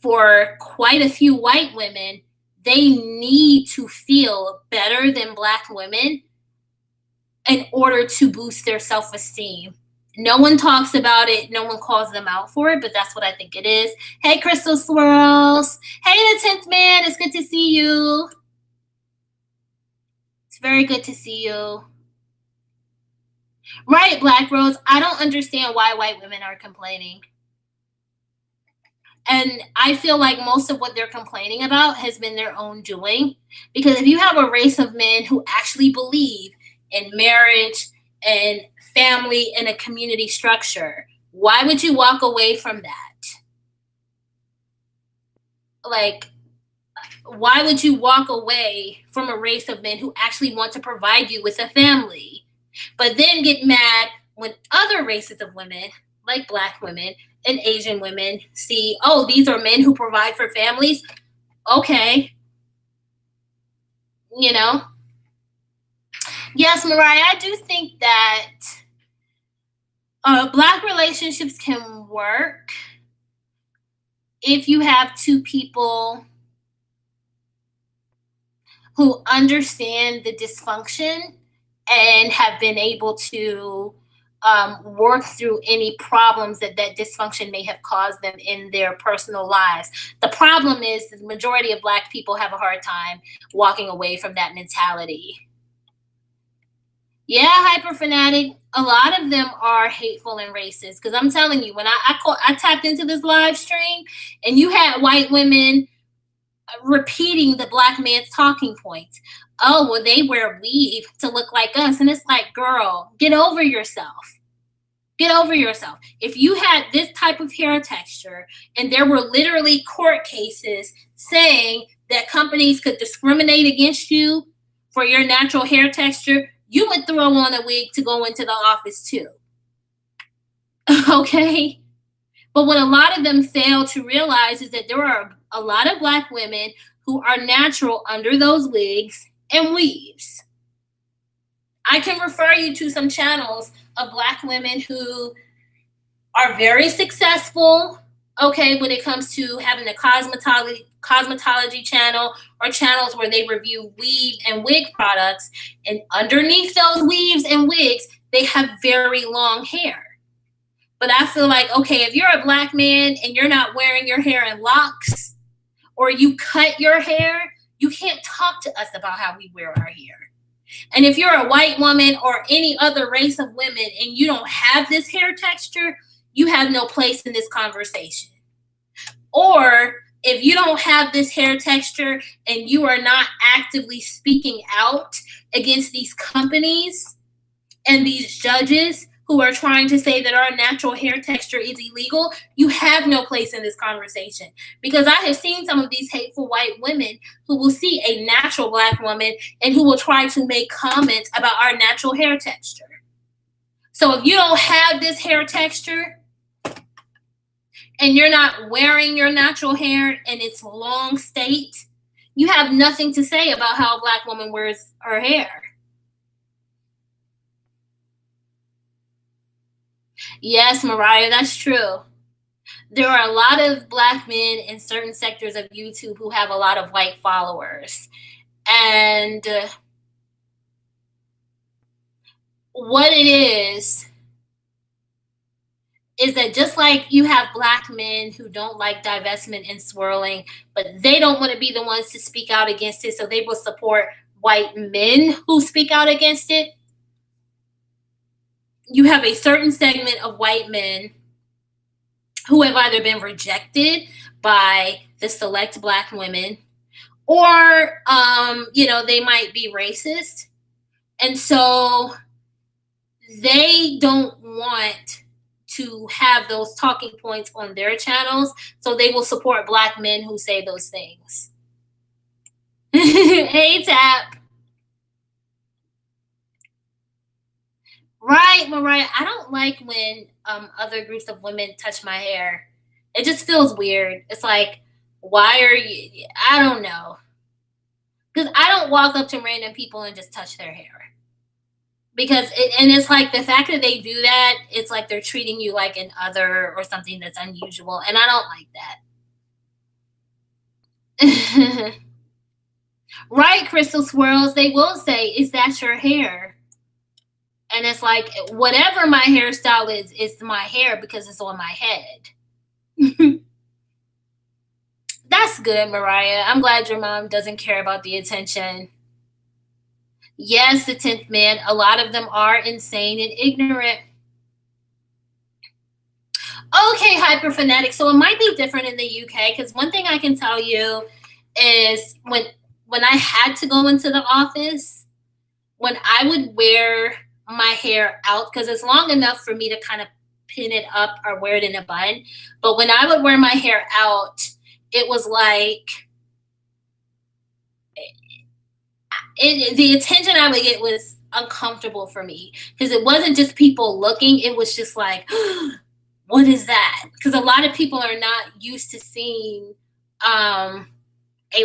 for quite a few white women, they need to feel better than black women in order to boost their self-esteem. No one talks about it. No one calls them out for it, but that's what I think it is. Hey, Crystal Swirls. Hey, the 10th man. It's good to see you. It's very good to see you. Right, Black Rose. I don't understand why white women are complaining. And I feel like most of what they're complaining about has been their own doing. Because if you have a race of men who actually believe in marriage and family and a community structure, why would you walk away from that? Like, why would you walk away from a race of men who actually want to provide you with a family, but then get mad when other races of women, like black women and Asian women, see, oh, these are men who provide for families? Okay. Yes, Mariah, I do think that Black relationships can work if you have two people who understand the dysfunction and have been able to work through any problems that dysfunction may have caused them in their personal lives. The problem is the majority of Black people have a hard time walking away from that mentality. Yeah, hyper fanatic. A lot of them are hateful and racist. Because I'm telling you, when I tapped into this live stream, and you had white women repeating the Black man's talking points. Oh, well, they wear weave to look like us, and it's like, girl, get over yourself. Get over yourself. If you had this type of hair texture, and there were literally court cases saying that companies could discriminate against you for your natural hair texture, you would throw on a wig to go into the office too. Okay? But what a lot of them fail to realize is that there are a lot of Black women who are natural under those wigs and weaves. I can refer you to some channels of Black women who are very successful, okay, when it comes to having a cosmetology channel or channels where they review weave and wig products. And underneath those weaves and wigs, they have very long hair. But I feel like, okay, if you're a Black man and you're not wearing your hair in locks or you cut your hair, you can't talk to us about how we wear our hair. And if you're a white woman or any other race of women and you don't have this hair texture, you have no place in this conversation. Or if you don't have this hair texture and you are not actively speaking out against these companies and these judges who are trying to say that our natural hair texture is illegal, you have no place in this conversation. Because I have seen some of these hateful white women who will see a natural Black woman and who will try to make comments about our natural hair texture. So if you don't have this hair texture and you're not wearing your natural hair in its long state, you have nothing to say about how a Black woman wears her hair. Yes, Mariah, that's true. There are a lot of Black men in certain sectors of YouTube who have a lot of white followers. And what it is that just like you have Black men who don't like divestment and swirling, but they don't want to be the ones to speak out against it, so they will support white men who speak out against it. You have a certain segment of white men who have either been rejected by the select Black women or, they might be racist. And so they don't want to have those talking points on their channels. So they will support Black men who say those things. Hey, Tap. Right, Mariah. I don't like when other groups of women touch my hair. It just feels weird. It's like, why are you? I don't know. Because I don't walk up to random people and just touch their hair. Because it's like the fact that they do that, it's like they're treating you like an other or something that's unusual. And I don't like that. Right, Crystal Swirls. They will say, is that your hair? And it's like, whatever my hairstyle is, it's my hair because it's on my head. That's good, Mariah. I'm glad your mom doesn't care about the attention. Yes, the 10th man. A lot of them are insane and ignorant. Okay, hyper fanatic. So it might be different in the UK, because one thing I can tell you is when I had to go into the office, when I would wear my hair out, because it's long enough for me to kind of pin it up or wear it in a bun. But when I would wear my hair out, it was like the attention I would get was uncomfortable for me, because it wasn't just people looking. It was just like, what is that? Because a lot of people are not used to seeing a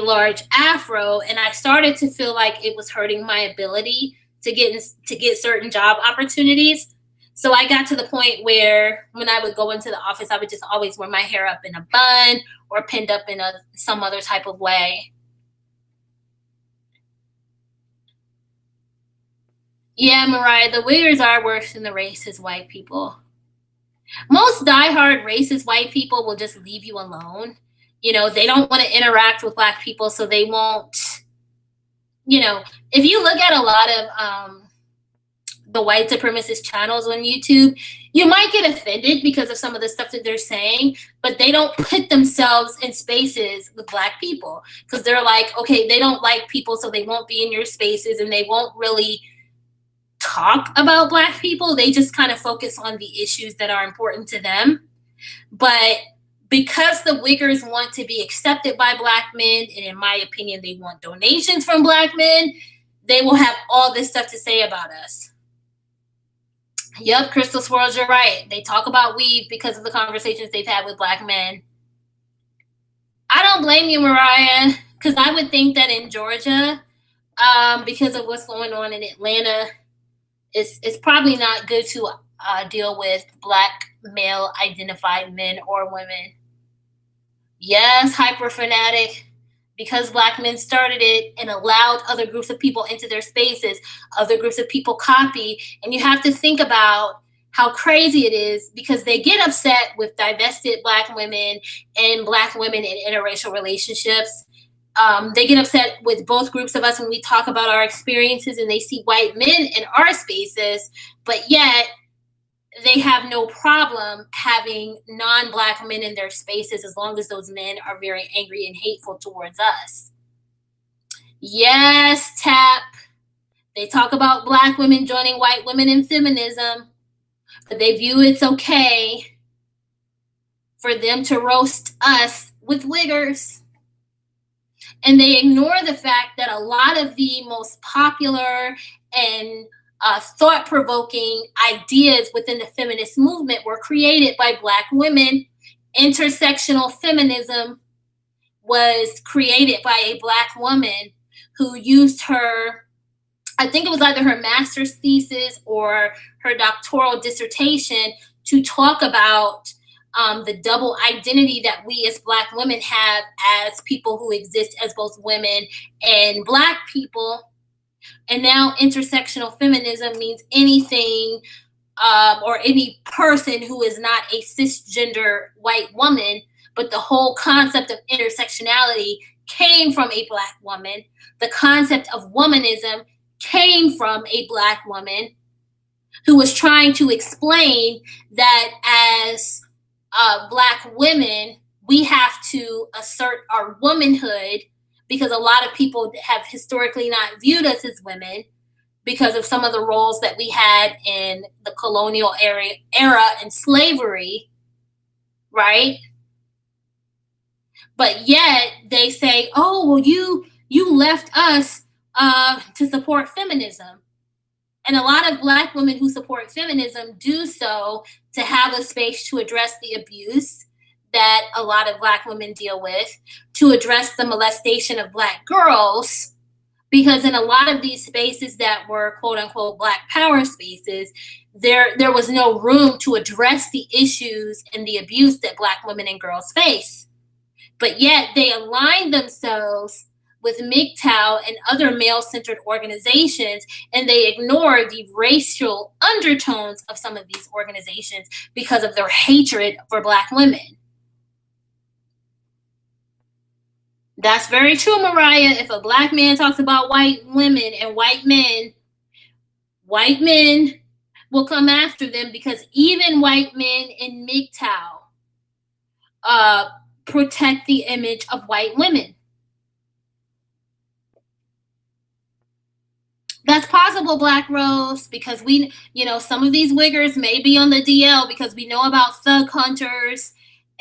large afro, and I started to feel like it was hurting my ability to get certain job opportunities. So I got to the point where when I would go into the office, I would just always wear my hair up in a bun or pinned up in some other type of way. Yeah, Mariah, the wiggers are worse than the racist white people. Most diehard racist white people will just leave you alone. You know, they don't want to interact with black people, so they won't. You know, if you look at a lot of the white supremacist channels on YouTube, you might get offended because of some of the stuff that they're saying, but they don't put themselves in spaces with black people because they're like, okay, they don't like people, so they won't be in your spaces and they won't really talk about black people. They just kind of focus on the issues that are important to them. But because the wiggers want to be accepted by black men, and in my opinion, they want donations from black men, they will have all this stuff to say about us. Yep, Crystal Swirls, you're right. They talk about weave because of the conversations they've had with black men. I don't blame you, Mariah, because I would think that in Georgia, because of what's going on in Atlanta, it's probably not good to deal with black male identified men or women. Yes, hyper fanatic. Because black men started it and allowed other groups of people into their spaces, other groups of people copy. And you have to think about how crazy it is because they get upset with divested black women and black women in interracial relationships. They get upset with both groups of us when we talk about our experiences and they see white men in our spaces, but yet they have no problem having non-black men in their spaces as long as those men are very angry and hateful towards us. Yes, Tap. They talk about black women joining white women in feminism, but they view it's okay for them to roast us with wiggers. And they ignore the fact that a lot of the most popular and thought-provoking ideas within the feminist movement were created by black women. Intersectional feminism was created by a black woman who used her, I think it was either her master's thesis or her doctoral dissertation to talk about the double identity that we as black women have as people who exist as both women and black people. And now intersectional feminism means anything or any person who is not a cisgender white woman, but the whole concept of intersectionality came from a black woman. The concept of womanism came from a black woman who was trying to explain that as black women, we have to assert our womanhood because a lot of people have historically not viewed us as women because of some of the roles that we had in the colonial era and slavery, right? But yet they say, oh, well, you left us to support feminism. And a lot of black women who support feminism do so to have a space to address the abuse that a lot of black women deal with, to address the molestation of black girls, because in a lot of these spaces that were quote unquote black power spaces, there was no room to address the issues and the abuse that black women and girls face. But yet they align themselves with MGTOW and other male-centered organizations, and they ignore the racial undertones of some of these organizations because of their hatred for black women. That's very true, Mariah. If a black man talks about white women and white men will come after them because even white men in MGTOW protect the image of white women. That's possible, Black Rose, because we, some of these wiggers may be on the DL because we know about thug hunters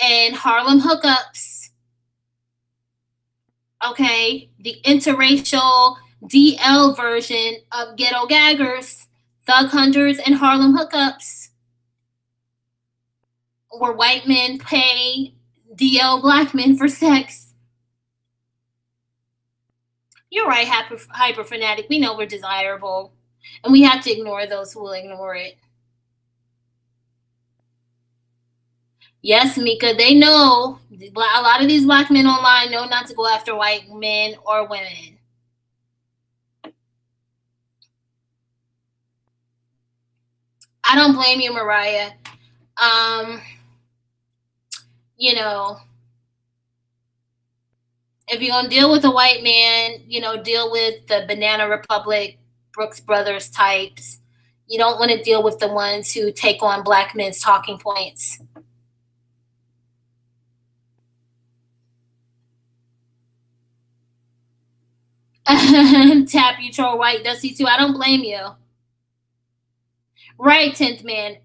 and Harlem hookups. Okay, the interracial DL version of ghetto gaggers, thug hunters and Harlem hookups, where white men pay DL black men for sex. You're right, hyper fanatic. We know we're desirable, and we have to ignore those who will ignore it. Yes, Mika, they know. A lot of these black men online know not to go after white men or women. I don't blame you, Mariah. You know, if you're gonna deal with a white man, you know, deal with the Banana Republic, Brooks Brothers types. You don't want to deal with the ones who take on black men's talking points. Tap, you troll white, does he too? I don't blame you. Right, 10th man.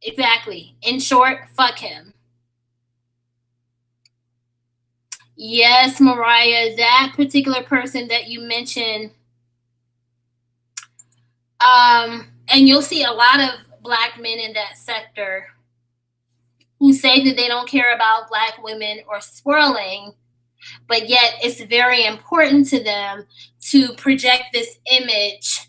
Exactly. In short, fuck him. Yes, Mariah, that particular person that you mentioned, and you'll see a lot of black men in that sector who say that they don't care about black women or swirling, but yet it's very important to them to project this image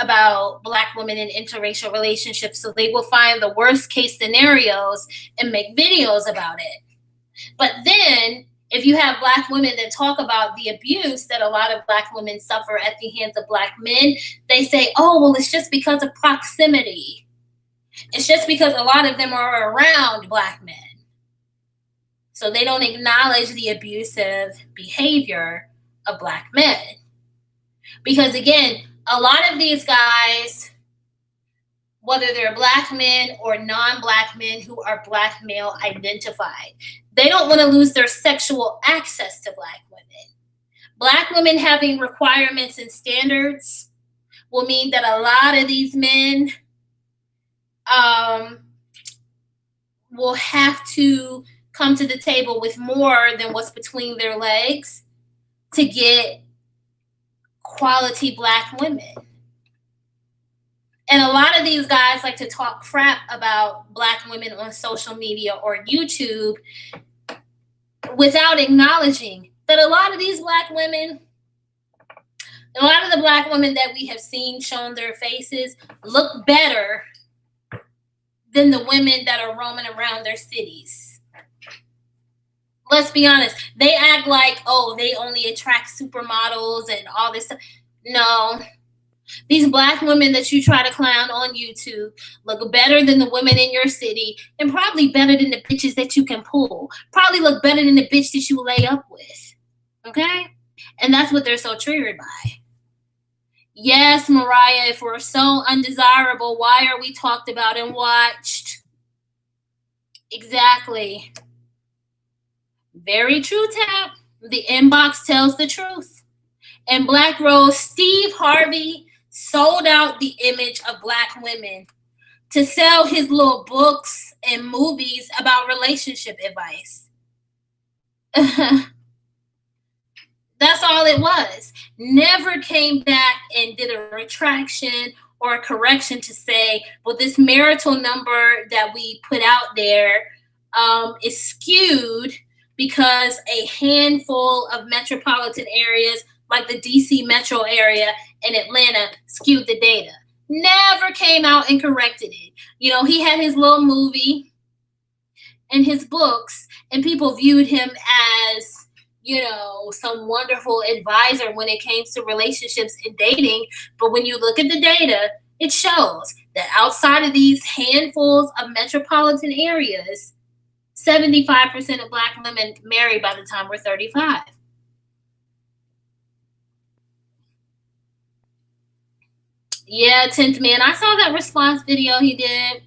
about black women in interracial relationships. So they will find the worst case scenarios and make videos about it. But then if you have black women that talk about the abuse that a lot of black women suffer at the hands of black men, they say, oh, well, it's just because of proximity. It's just because a lot of them are around black men. So they don't acknowledge the abusive behavior of black men. Because again, a lot of these guys, whether they're black men or non-black men who are black male identified, they don't want to lose their sexual access to black women. Black women having requirements and standards will mean that a lot of these men will have to come to the table with more than what's between their legs to get quality black women. And a lot of these guys like to talk crap about black women on social media or YouTube without acknowledging that a lot of these black women, a lot of the black women that we have seen shown their faces look better than the women that are roaming around their cities. Let's be honest. They act like, oh, they only attract supermodels and all this stuff. No. These black women that you try to clown on YouTube look better than the women in your city and probably better than the bitches that you can pull. Probably look better than the bitch that you lay up with. Okay? And that's what they're so triggered by. Yes, Mariah, if we're so undesirable, why are we talked about and watched? Exactly. Very true, Tap. The inbox tells the truth. And Black Rose, Steve Harvey sold out the image of black women to sell his little books and movies about relationship advice. That's all it was. Never came back and did a retraction or a correction to say, well, this marital number that we put out there is skewed because a handful of metropolitan areas like the DC metro area and Atlanta skewed the data. Never came out and corrected it. You know, he had his little movie and his books, and people viewed him as, you know, some wonderful advisor when it came to relationships and dating. But when you look at the data, it shows that outside of these handfuls of metropolitan areas, 75% of black women married by the time we're 35. Yeah, 10th man. I saw that response video he did.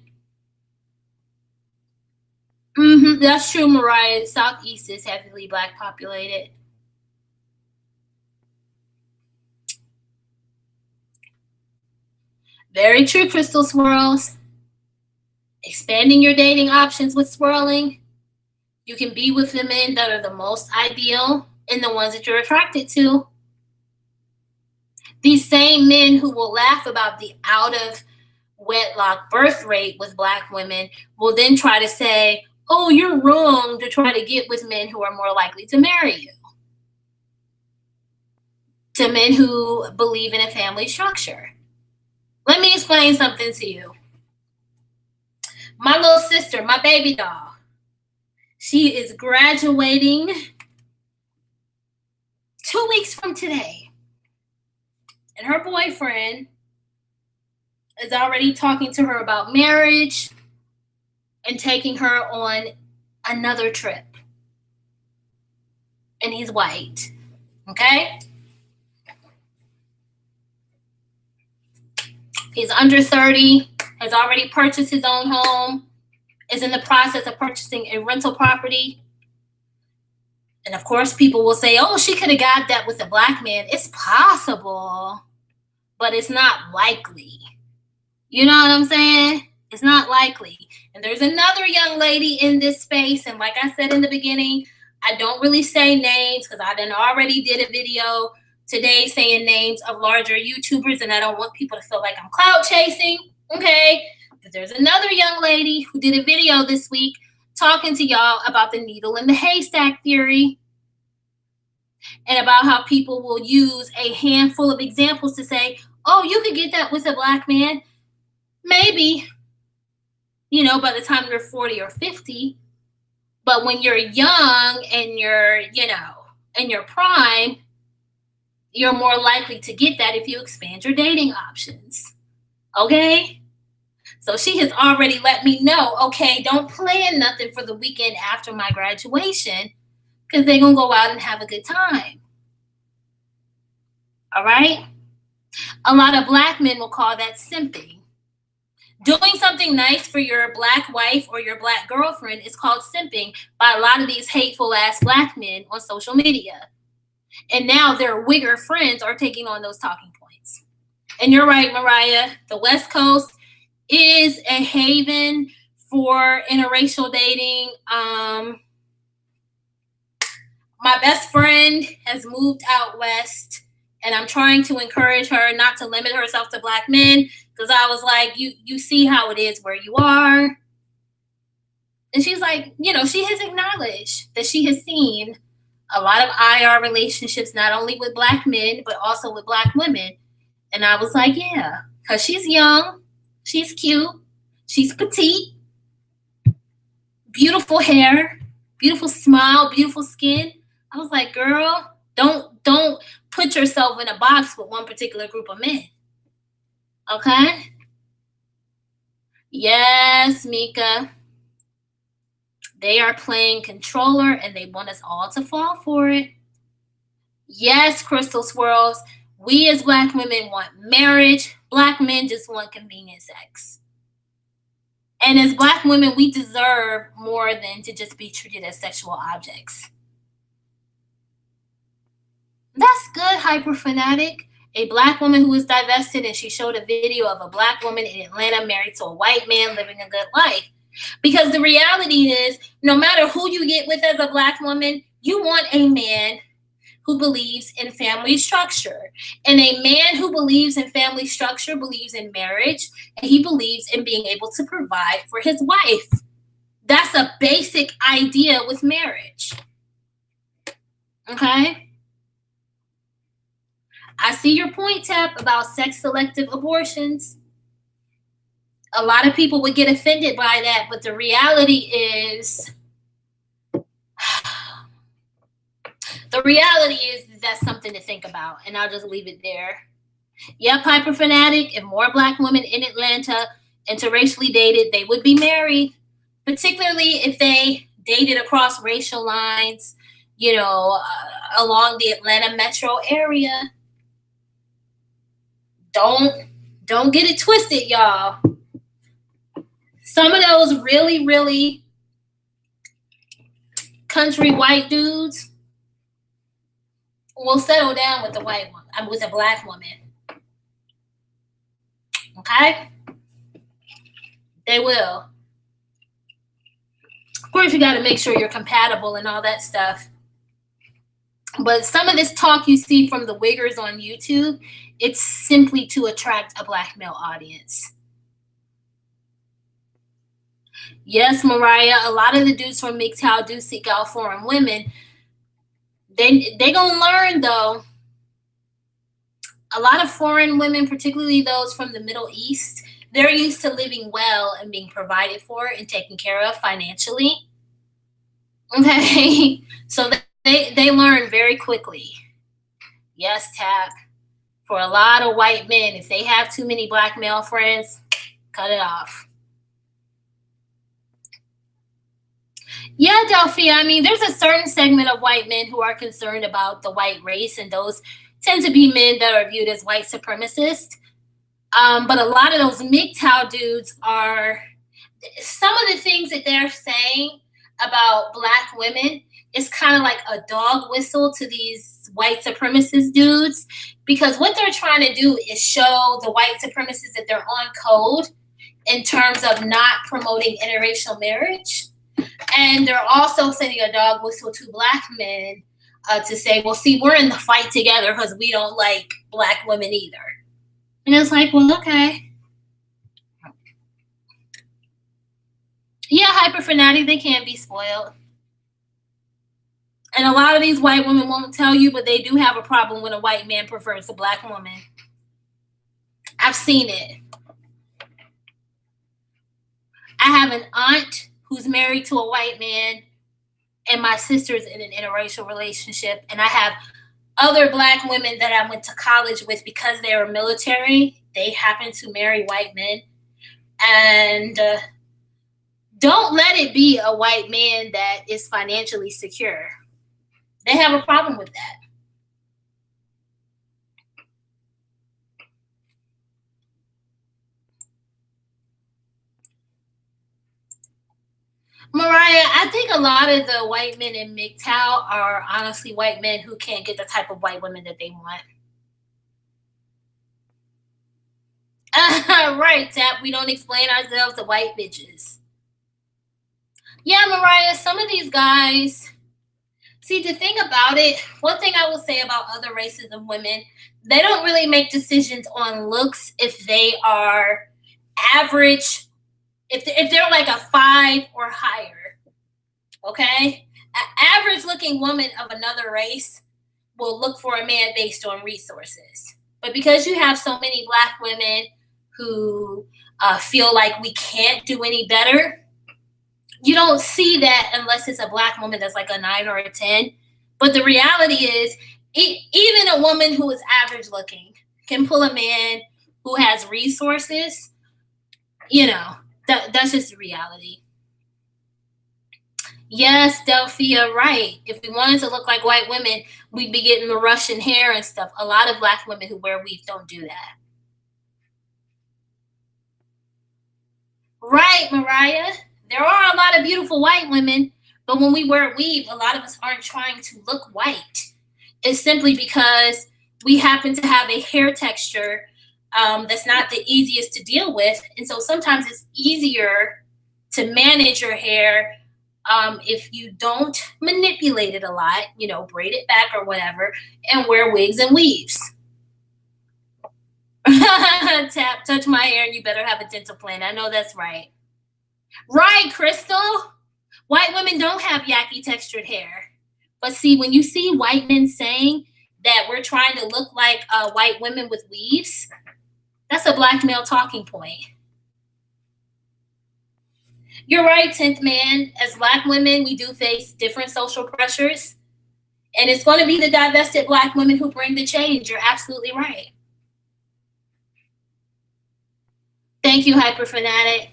That's true, Mariah. Southeast is heavily black populated. Very true, Crystal Swirls. Expanding your dating options with swirling. You can be with the men that are the most ideal and the ones that you're attracted to. These same men who will laugh about the out of wedlock birth rate with black women will then try to say, oh, you're wrong to try to get with men who are more likely to marry you. To men who believe in a family structure. Let me explain something to you. My little sister, my baby doll, She is graduating 2 weeks from today. And her boyfriend is already talking to her about marriage and taking her on another trip. And he's white. Okay? He's under 30, has already purchased his own home, is in the process of purchasing a rental property. And of course, people will say, oh, she could have got that with a black man. It's possible, but it's not likely. You know what I'm saying? It's not likely. And there's another young lady in this space. And like I said in the beginning, I don't really say names because I already did a video today saying names of larger YouTubers, and I don't want people to feel like I'm clout chasing, okay? But there's another young lady who did a video this week talking to y'all about the needle in the haystack theory and about how people will use a handful of examples to say, oh, you could get that with a black man. Maybe, you know, by the time you're 40 or 50. But when you're young and you're, you know, in your prime, you're more likely to get that if you expand your dating options. Okay? So she has already let me know, okay, don't plan nothing for the weekend after my graduation because they're going to go out and have a good time. All right? A lot of black men will call that simping. Doing something nice for your black wife or your black girlfriend is called simping by a lot of these hateful ass black men on social media. And now their wigger friends are taking on those talking points. And you're right, Mariah. The West Coast is a haven for interracial dating. My best friend has moved out west, and I'm trying to encourage her not to limit herself to black men because I was like, you see how it is where you are. And she's like, you know, she has acknowledged that she has seen a lot of IR relationships, not only with black men, but also with black women. And I was like, yeah, because she's young, she's cute, she's petite, beautiful hair, beautiful smile, beautiful skin. I was like, girl, don't put yourself in a box with one particular group of men. Okay? Yes, Mika. They are playing controller and they want us all to fall for it. Yes, Crystal Swirls. We as black women want marriage. Black men just want convenient sex. And as black women, we deserve more than to just be treated as sexual objects. That's good, hyper fanatic. A black woman who was divested, and she showed a video of a black woman in Atlanta married to a white man living a good life. Because the reality is, no matter who you get with as a black woman, you want a man who believes in family structure. And a man who believes in family structure believes in marriage, and he believes in being able to provide for his wife. That's a basic idea with marriage. Okay? I see your point, Tap, about sex-selective abortions. A lot of people would get offended by that, but the reality is, that's something to think about, and I'll just leave it there. Yep, hyper fanatic. If more black women in Atlanta interracially dated, they would be married, particularly if they dated across racial lines, you know, along the Atlanta metro area. Don't get it twisted, y'all. Some of those really, really country white dudes will settle down with the white woman, with a black woman. Okay? They will. Of course, you got to make sure you're compatible and all that stuff. But some of this talk you see from the wiggers on YouTube, it's simply to attract a black male audience. Yes, Mariah, a lot of the dudes from MGTOW do seek out foreign women. They gonna learn, though. A lot of foreign women, particularly those from the Middle East, they're used to living well and being provided for and taken care of financially. Okay, so they learn very quickly. Yes, Tap. For a lot of white men, if they have too many black male friends, cut it off. Yeah, Delphia. I mean, there's a certain segment of white men who are concerned about the white race, and those tend to be men that are viewed as white supremacists. But a lot of those MGTOW dudes are, some of the things that they're saying about black women is kind of like a dog whistle to these white supremacist dudes, because what they're trying to do is show the white supremacists that they're on code in terms of not promoting interracial marriage. And they're also sending a dog whistle to black men to say, well, see, we're in the fight together because we don't like black women either. And it's like, well, okay. Yeah, hyper fanatic, they can be spoiled. And a lot of these white women won't tell you, but they do have a problem when a white man prefers a black woman. I've seen it. I have an aunt who's married to a white man, and my sister's in an interracial relationship. And I have other black women that I went to college with because they were military. They happen to marry white men. And don't let it be a white man that is financially secure. They have a problem with that. Mariah, I think a lot of the white men in MGTOW are honestly white men who can't get the type of white women that they want. Right, Tap. We don't explain ourselves to white bitches. Yeah, Mariah, some of these guys. See, the thing about it, one thing I will say about other races of women, they don't really make decisions on looks if they are average, if they're like a 5 or higher. Okay? An average looking woman of another race will look for a man based on resources. But because you have so many black women who feel like we can't do any better, you don't see that unless it's a black woman that's like a 9 or a 10. But the reality is, even a woman who is average looking can pull a man who has resources. You know, that's just the reality. Yes, Delphia, right. If we wanted to look like white women, we'd be getting the Russian hair and stuff. A lot of black women who wear weave don't do that. Right, Mariah. There are a lot of beautiful white women, but when we wear weave, a lot of us aren't trying to look white. It's simply because we happen to have a hair texture that's not the easiest to deal with. And so sometimes it's easier to manage your hair if you don't manipulate it a lot, braid it back or whatever, and wear wigs and weaves. Tap, touch my hair, and you better have a dental plan. I know that's right. Right, Crystal. White women don't have yucky textured hair. But see, when you see white men saying that we're trying to look like white women with weaves, that's a black male talking point. You're right, 10th man. As black women, we do face different social pressures. And it's going to be the divested black women who bring the change. You're absolutely right. Thank you, Hyper Fanatic.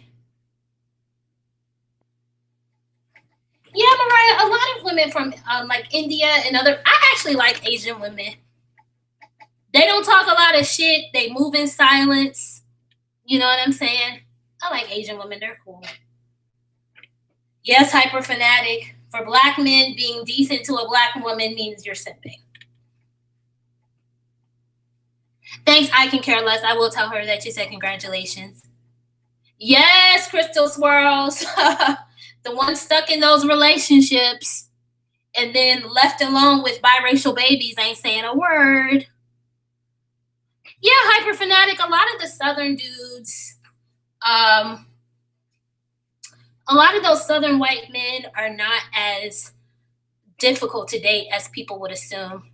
Yeah, Mariah, a lot of women from like India and I actually like Asian women. They don't talk a lot of shit. They move in silence. You know what I'm saying? I like Asian women. They're cool. Yes, Hyper Fanatic. For black men, being decent to a black woman means you're simping. Thanks, I can care less. I will tell her that you said congratulations. Yes, Crystal Swirls. The one stuck in those relationships and then left alone with biracial babies ain't saying a word. Yeah, Hyper Fanatic. A lot of the Southern dudes, a lot of those Southern white men are not as difficult to date as people would assume.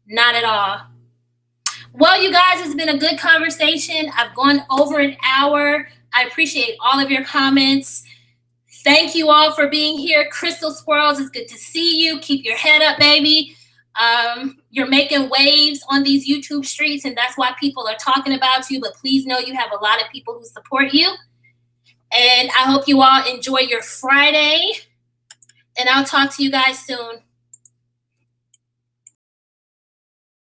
Not at all. Well, you guys, it's been a good conversation. I've gone over an hour. I appreciate all of your comments. Thank you all for being here. Crystal Squirrels, it's good to see you. Keep your head up, baby. You're making waves on these YouTube streets, and that's why people are talking about you. But please know you have a lot of people who support you. And I hope you all enjoy your Friday. And I'll talk to you guys soon.